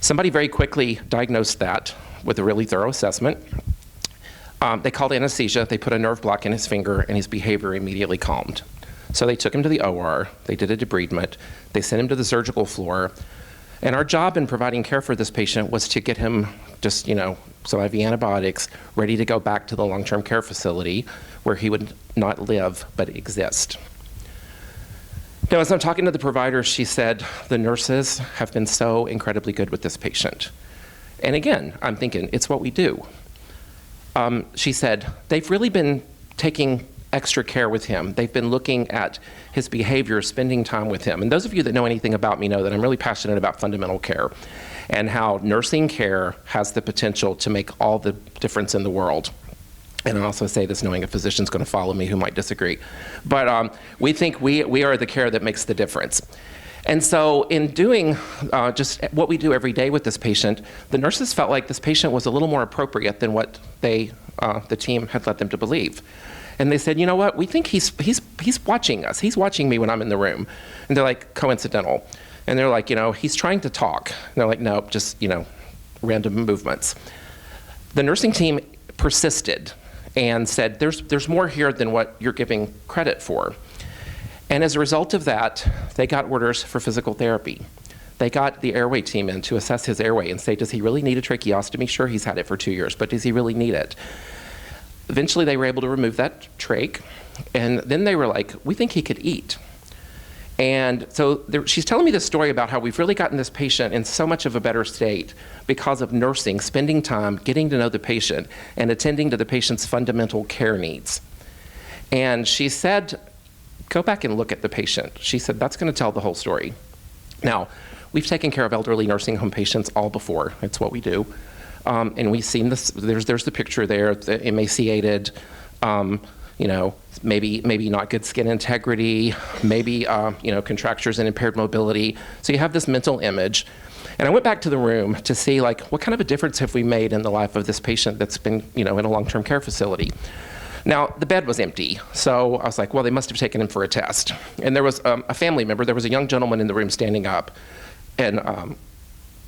Somebody very quickly diagnosed that with a really thorough assessment. They called anesthesia, they put a nerve block in his finger, and his behavior immediately calmed. So they took him to the OR, they did a debridement, they sent him to the surgical floor, and our job in providing care for this patient was to get him just, some IV antibiotics, ready to go back to the long-term care facility where he would not live but exist. Now, as I'm talking to the provider, she said, the nurses have been so incredibly good with this patient. And again, I'm thinking, it's what we do. She said, they've really been taking extra care with him. They've been looking at his behavior, spending time with him. And those of you that know anything about me know that I'm really passionate about fundamental care and how nursing care has the potential to make all the difference in the world. And I also say this knowing a physician's going to follow me who might disagree. But we think we are the care that makes the difference. And so in doing just what we do every day with this patient, the nurses felt like this patient was a little more appropriate than what the team had led them to believe. And they said, you know what, we think he's watching us. He's watching me when I'm in the room. And they're like, coincidental. And they're like, he's trying to talk. And they're like, nope, just, random movements. The nursing team persisted and said, there's more here than what you're giving credit for. And as a result of that, they got orders for physical therapy. They got the airway team in to assess his airway and say, does he really need a tracheostomy? Sure, he's had it for 2 years, but does he really need it? Eventually, they were able to remove that trach, and then they were like, we think he could eat. And so she's telling me this story about how we've really gotten this patient in so much of a better state because of nursing, spending time, getting to know the patient, and attending to the patient's fundamental care needs. And she said, go back and look at the patient. She said, that's going to tell the whole story. Now, we've taken care of elderly nursing home patients all before. It's what we do. And we've seen this, there's the picture there, the emaciated, maybe not good skin integrity, maybe, contractures and impaired mobility. So you have this mental image. And I went back to the room to see, what kind of a difference have we made in the life of this patient that's been, in a long-term care facility. Now, the bed was empty, so I was like, well, they must have taken him for a test. And there was a family member, there was a young gentleman in the room standing up, and I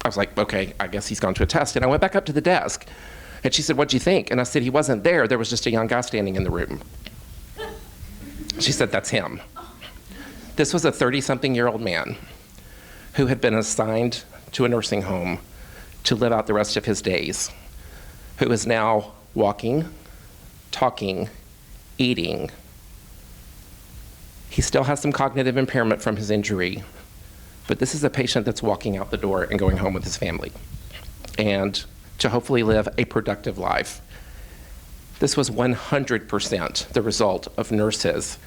was like, okay, I guess he's gone to a test. And I went back up to the desk, and she said, what'd you think? And I said, he wasn't there was just a young guy standing in the room. She said, that's him. This was a 30-something-year-old man who had been assigned to a nursing home to live out the rest of his days, who is now walking, talking, eating. He still has some cognitive impairment from his injury, but this is a patient that's walking out the door and going home with his family and to hopefully live a productive life. This was 100% the result of nurses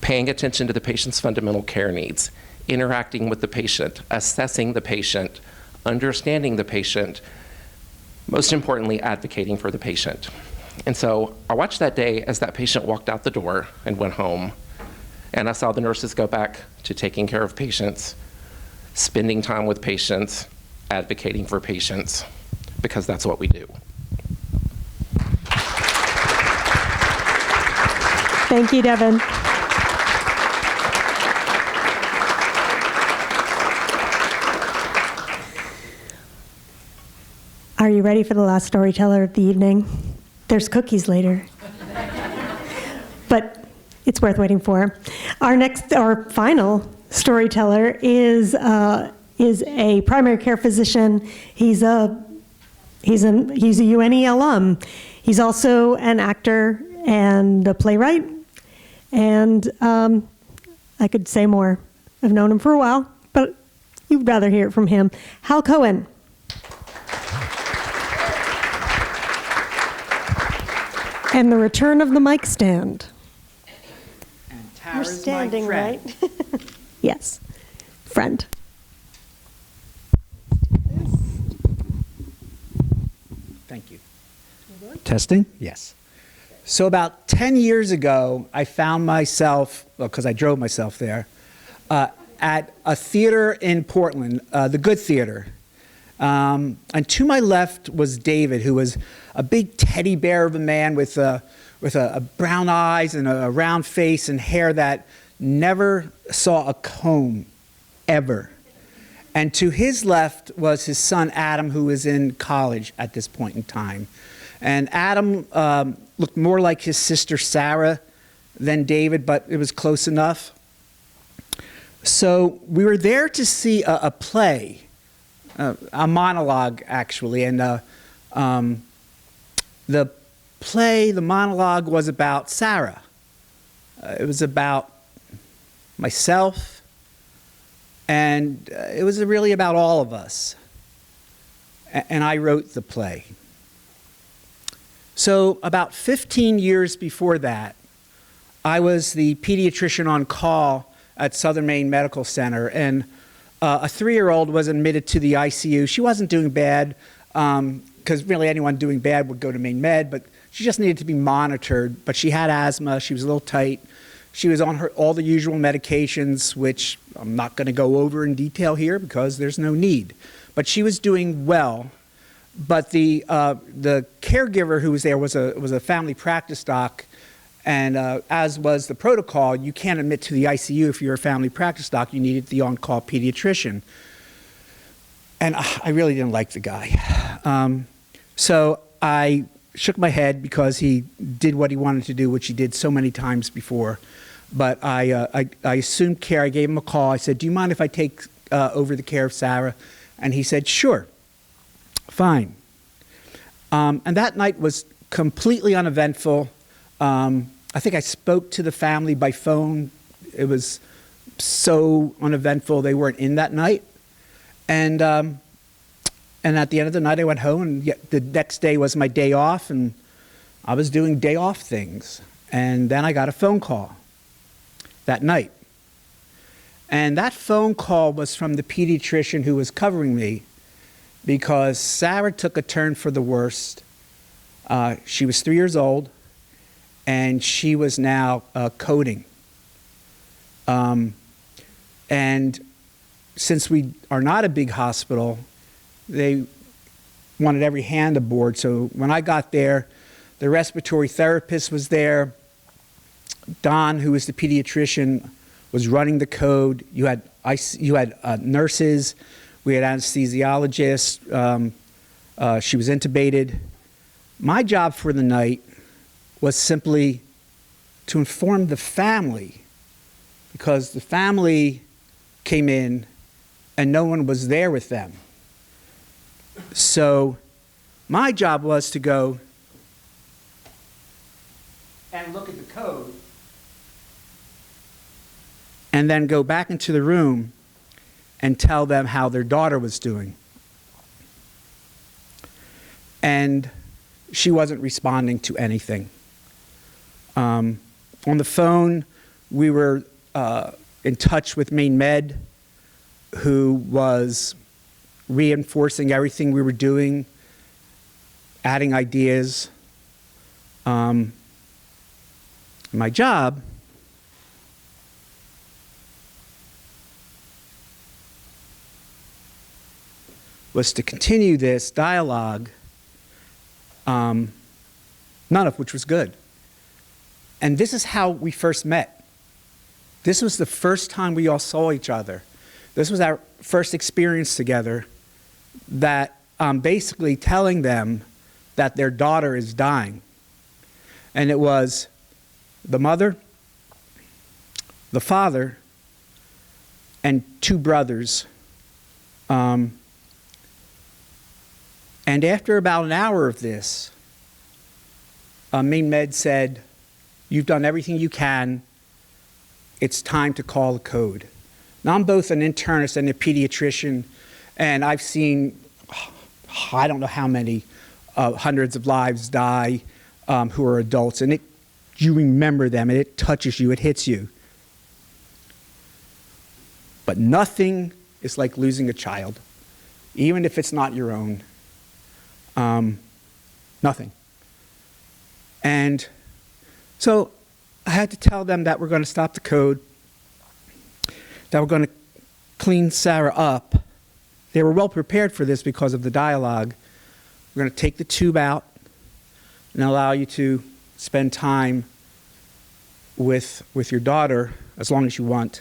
paying attention to the patient's fundamental care needs, interacting with the patient, assessing the patient, understanding the patient, most importantly, advocating for the patient. And so I watched that day as that patient walked out the door and went home, and I saw the nurses go back to taking care of patients, spending time with patients, advocating for patients, because that's what we do. Thank you, Devin. Are you ready for the last storyteller of the evening? There's cookies later. But it's worth waiting for. Our final storyteller is a primary care physician. He's a UNE alum. He's also an actor and a playwright. And I could say more. I've known him for a while, but you'd rather hear it from him. Hal Cohen. And the return of the mic stand. And We're Tara's standing, my friend. right? Yes, friend. Thank you. Testing? Yes. So about 10 years ago, I found myself, because I drove myself there, at a theater in Portland, the Good Theater. And to my left was David, who was a big teddy bear of a man with a brown eyes and a round face and hair that never saw a comb, ever. And to his left was his son, Adam, who was in college at this point in time. And Adam looked more like his sister, Sarah, than David, but it was close enough. So we were there to see a play. A monologue, actually, and the monologue was about Sarah. It was about myself, and it was really about all of us. And I wrote the play. So about 15 years before that, I was the pediatrician on call at Southern Maine Medical Center, and a 3-year-old was admitted to the ICU. She wasn't doing bad, because really anyone doing bad would go to Maine Med, but she just needed to be monitored. But she had asthma, she was a little tight. She was on all the usual medications, which I'm not going to go over in detail here because there's no need. But she was doing well. But the caregiver who was there was a family practice doc, and as was the protocol, you can't admit to the ICU if you're a family practice doc. You needed the on-call pediatrician. And I really didn't like the guy. So I shook my head because he did what he wanted to do, which he did so many times before. But I assumed care. I gave him a call. I said, do you mind if I take over the care of Sarah? And he said, sure, fine. And that night was completely uneventful. I think I spoke to the family by phone. It was so uneventful. They weren't in that night. And at the end of the night, I went home, and the next day was my day off, and I was doing day off things. And then I got a phone call that night. And that phone call was from the pediatrician who was covering me, because Sarah took a turn for the worst. She was 3 years old, and she was now coding. And since we are not a big hospital, they wanted every hand aboard. So when I got there, the respiratory therapist was there. Don, who was the pediatrician, was running the code. You had nurses. We had anesthesiologists. She was intubated. My job for the night was simply to inform the family, because the family came in and no one was there with them. So my job was to go and look at the code and then go back into the room and tell them how their daughter was doing. And she wasn't responding to anything. On the phone, we were in touch with Maine Med, who was reinforcing everything we were doing, adding ideas. My job was to continue this dialogue, none of which was good. And this is how we first met. This was the first time we all saw each other. This was our first experience together, that I'm basically telling them that their daughter is dying. And it was the mother, the father, and 2 brothers. And after about an hour of this, Maine Med said, "You've done everything you can. It's time to call the code." Now, I'm both an internist and a pediatrician, and I've seen, I don't know how many, hundreds of lives die who are adults, and you remember them, and it touches you, it hits you. But nothing is like losing a child, even if it's not your own. Nothing. And so I had to tell them that we're going to stop the code, that we're going to clean Sarah up. They were well prepared for this because of the dialogue. We're going to take the tube out and allow you to spend time with your daughter as long as you want.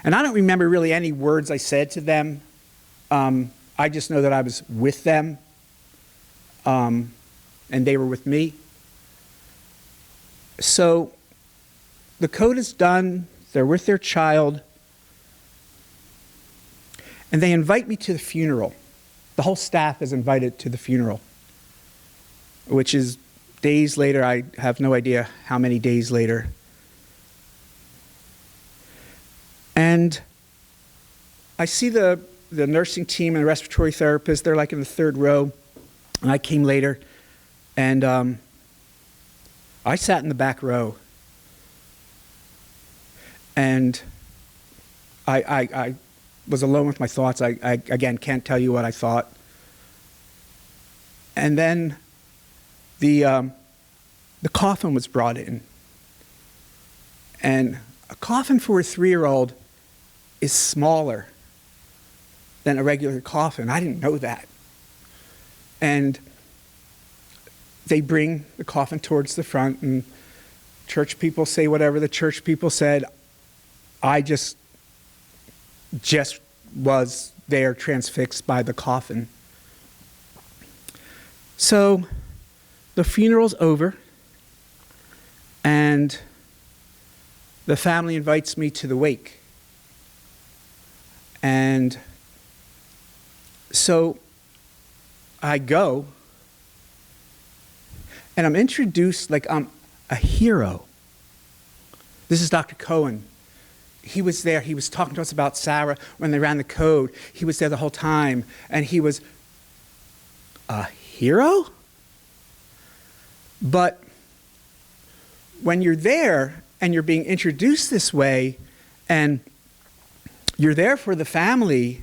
And I don't remember really any words I said to them. I just know that I was with them, and they were with me. So the code is done. They're with their child. And they invite me to the funeral. The whole staff is invited to the funeral, which is days later. I have no idea how many days later. And I see the nursing team and the respiratory therapist. They're like in the 3rd row. And I came later. And I sat in the back row. And I was alone with my thoughts. I again, can't tell you what I thought. And then the coffin was brought in. And a coffin for a 3-year-old is smaller than a regular coffin. I didn't know that. And they bring the coffin towards the front, and church people say whatever the church people said. I just was there transfixed by the coffin. So the funeral's over, and the family invites me to the wake. And so I go, and I'm introduced like I'm a hero. This is Dr. Cohen. He was there. He was talking to us about Sarah when they ran the code. He was there the whole time, and he was a hero? But when you're there and you're being introduced this way, and you're there for the family,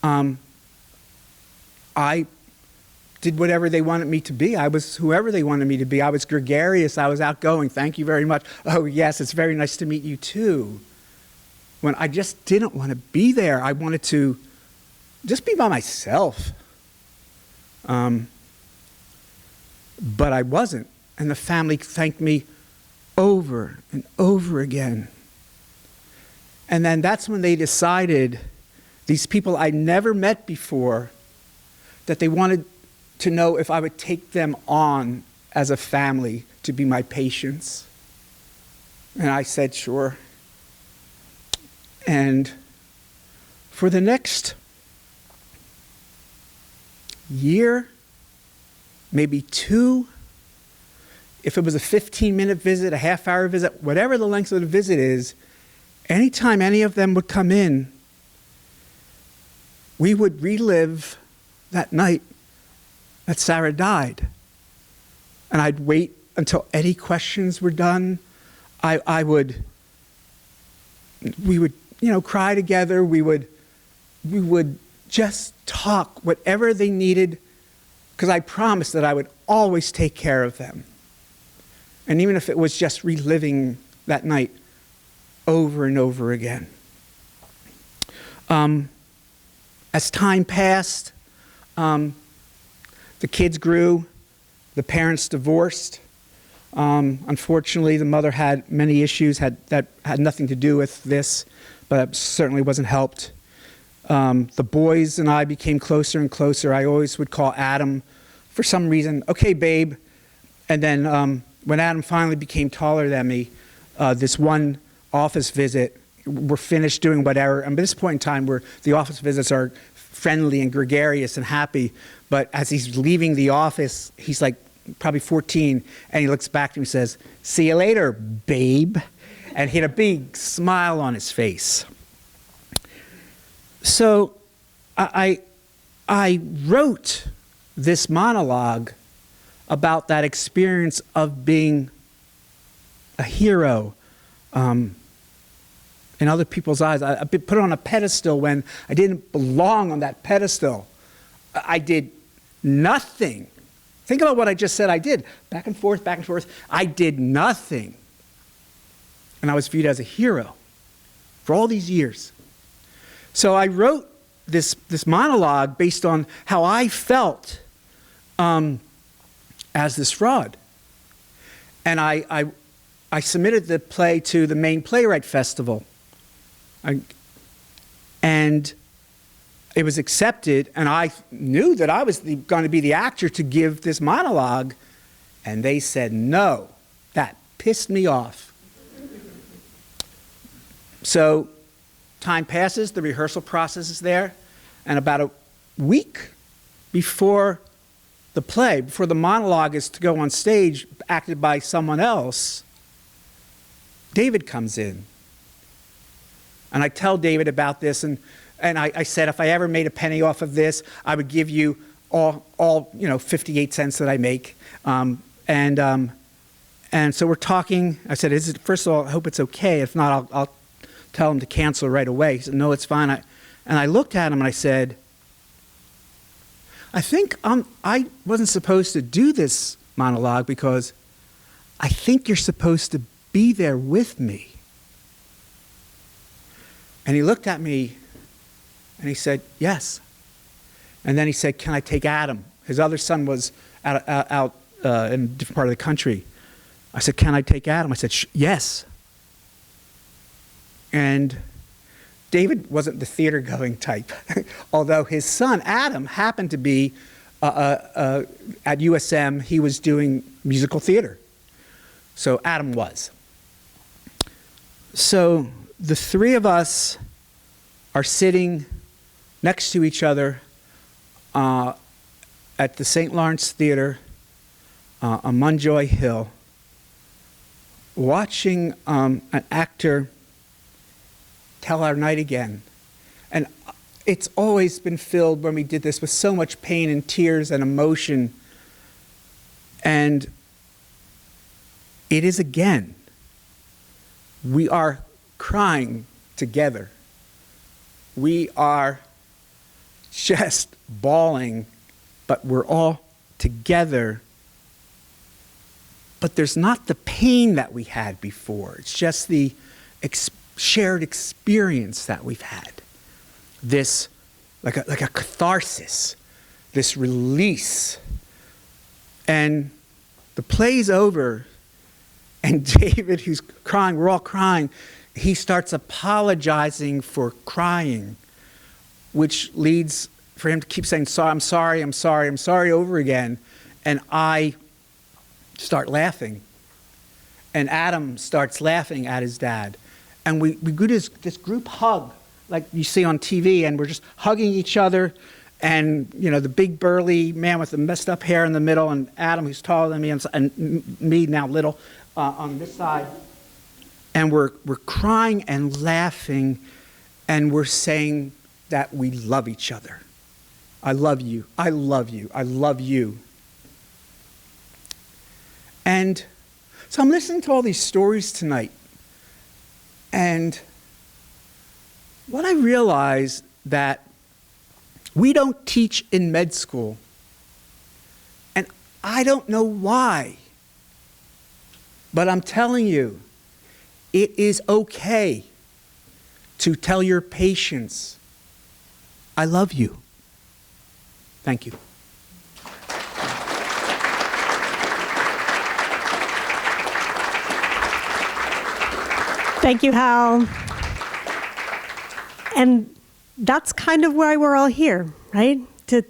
I did whatever they wanted me to be. I was whoever they wanted me to be. I was gregarious. I was outgoing. Thank you very much. Oh, yes, it's very nice to meet you, too. When I just didn't want to be there. I wanted to just be by myself. But I wasn't. And the family thanked me over and over again. And then that's when they decided, these people I never met before, that they wanted to know if I would take them on as a family to be my patients. And I said, sure. And for the next year, maybe 2, if it was a 15-minute visit, a half-hour visit, whatever the length of the visit is, anytime any of them would come in, we would relive that night that Sarah died. And I'd wait until any questions were done. We would, cry together. We would just talk, whatever they needed, because I promised that I would always take care of them. And even if it was just reliving that night over and over again. As time passed, the kids grew, the parents divorced. Unfortunately, the mother had many issues that had nothing to do with this, but certainly wasn't helped. The boys and I became closer and closer. I always would call Adam, for some reason, okay, babe. And then when Adam finally became taller than me, this one office visit, we're finished doing whatever. And by this point in time, where the office visits are friendly and gregarious and happy, but as he's leaving the office, he's like probably 14, and he looks back to me and says, "See you later, babe." And he had a big smile on his face. So I wrote this monologue about that experience of being a hero in other people's eyes. I put it on a pedestal when I didn't belong on that pedestal. I did nothing. Think about what I just said I did. Back and forth, back and forth. I did nothing. And I was viewed as a hero for all these years. So I wrote this monologue based on how I felt as this fraud. And I submitted the play to the Maine Playwright Festival. And it was accepted, and I knew that I was going to be the actor to give this monologue, and they said no. That pissed me off. So time passes, the rehearsal process is there, and about a week before the play, before the monologue is to go on stage, acted by someone else, David comes in. And I tell David about this, and I said, if I ever made a penny off of this, I would give you all 58 cents that I make. And And so we're talking. I said, first of all, I hope it's okay. If not, I'll tell him to cancel right away. He said, no, it's fine. And I looked at him and I said, I think I wasn't supposed to do this monologue because I think you're supposed to be there with me. And he looked at me and he said, yes. And then he said, can I take Adam? His other son was out in a different part of the country. I said, can I take Adam? I said, yes. And David wasn't the theater-going type, although his son, Adam, happened to be at USM. He was doing musical theater. So Adam was. So the three of us are sitting next to each other at the St. Lawrence Theater on Munjoy Hill, watching an actor tell our night again. And it's always been filled when we did this with so much pain and tears and emotion. And it is again. We are crying together. We are just bawling, but we're all together. But there's not the pain that we had before. It's just the shared experience that we've had. This, like a catharsis, this release. And the play's over, and David, who's crying, we're all crying, he starts apologizing for crying, which leads for him to keep saying, I'm sorry over again. And I start laughing. And Adam starts laughing at his dad. And we do this group hug, like you see on TV, and we're just hugging each other. And, you know, the big burly man with the messed up hair in the middle, and Adam, who's taller than me, and me now little, on this side. And we're crying and laughing, and we're saying that we love each other. I love you. I love you. I love you. And so I'm listening to all these stories tonight. And what I realized that we don't teach in med school. And I don't know why. But I'm telling you, it is okay to tell your patients, I love you. Thank you. Thank you, Hal. And that's kind of why we're all here, right? To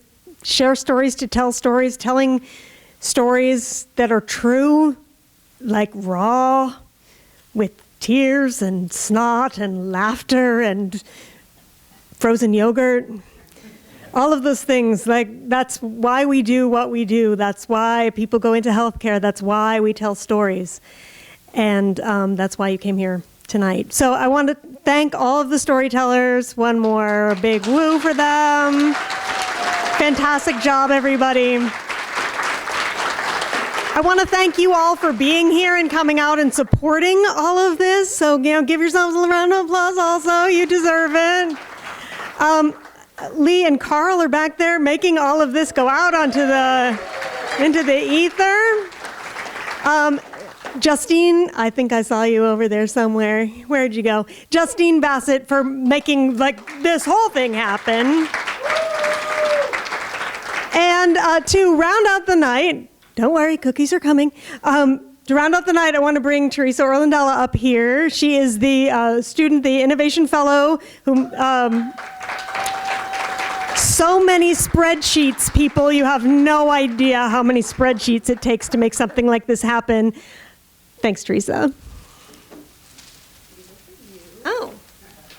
share stories, to tell stories, telling stories that are true, like raw, with tears and snot and laughter and frozen yogurt. All of those things, like that's why we do what we do. That's why people go into healthcare. That's why we tell stories. And that's why you came here tonight. So I want to thank all of the storytellers. One more big woo for them. Fantastic job, everybody. I want to thank you all for being here and coming out and supporting all of this. So, you know, give yourselves a round of applause also. You deserve it. Lee and Carl are back there making all of this go out into the ether. Justine, I think I saw you over there somewhere. Where'd you go? Justine Bassett for making like this whole thing happen. And to round out the night, don't worry, cookies are coming. To round out the night, I want to bring Teresa Orlandella up here. She is the student, the Innovation Fellow, who so many spreadsheets, people. You have no idea how many spreadsheets it takes to make something like this happen. Thanks, Teresa. Oh,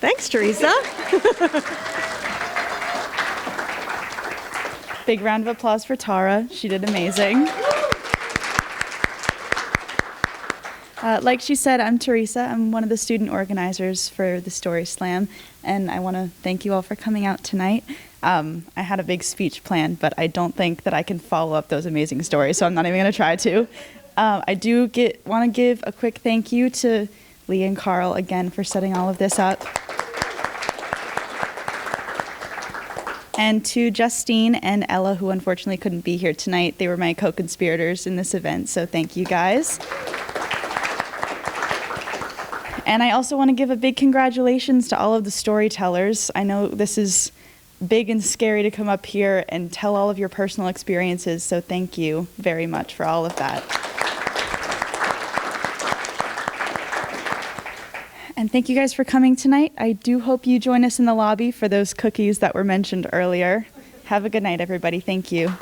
thanks, Teresa. Big round of applause for Tara. She did amazing. Like she said, I'm Teresa. I'm one of the student organizers for the Story Slam, and I want to thank you all for coming out tonight. I had a big speech planned, but I don't think that I can follow up those amazing stories, so I'm not even going to try to. I do want to give a quick thank you to Lee and Carl again for setting all of this up. And to Justine and Ella, who unfortunately couldn't be here tonight. They were my co-conspirators in this event, so thank you guys. And I also want to give a big congratulations to all of the storytellers. I know this is big and scary to come up here and tell all of your personal experiences, so thank you very much for all of that. And thank you guys for coming tonight. I do hope you join us in the lobby for those cookies that were mentioned earlier. Have a good night, everybody. Thank you.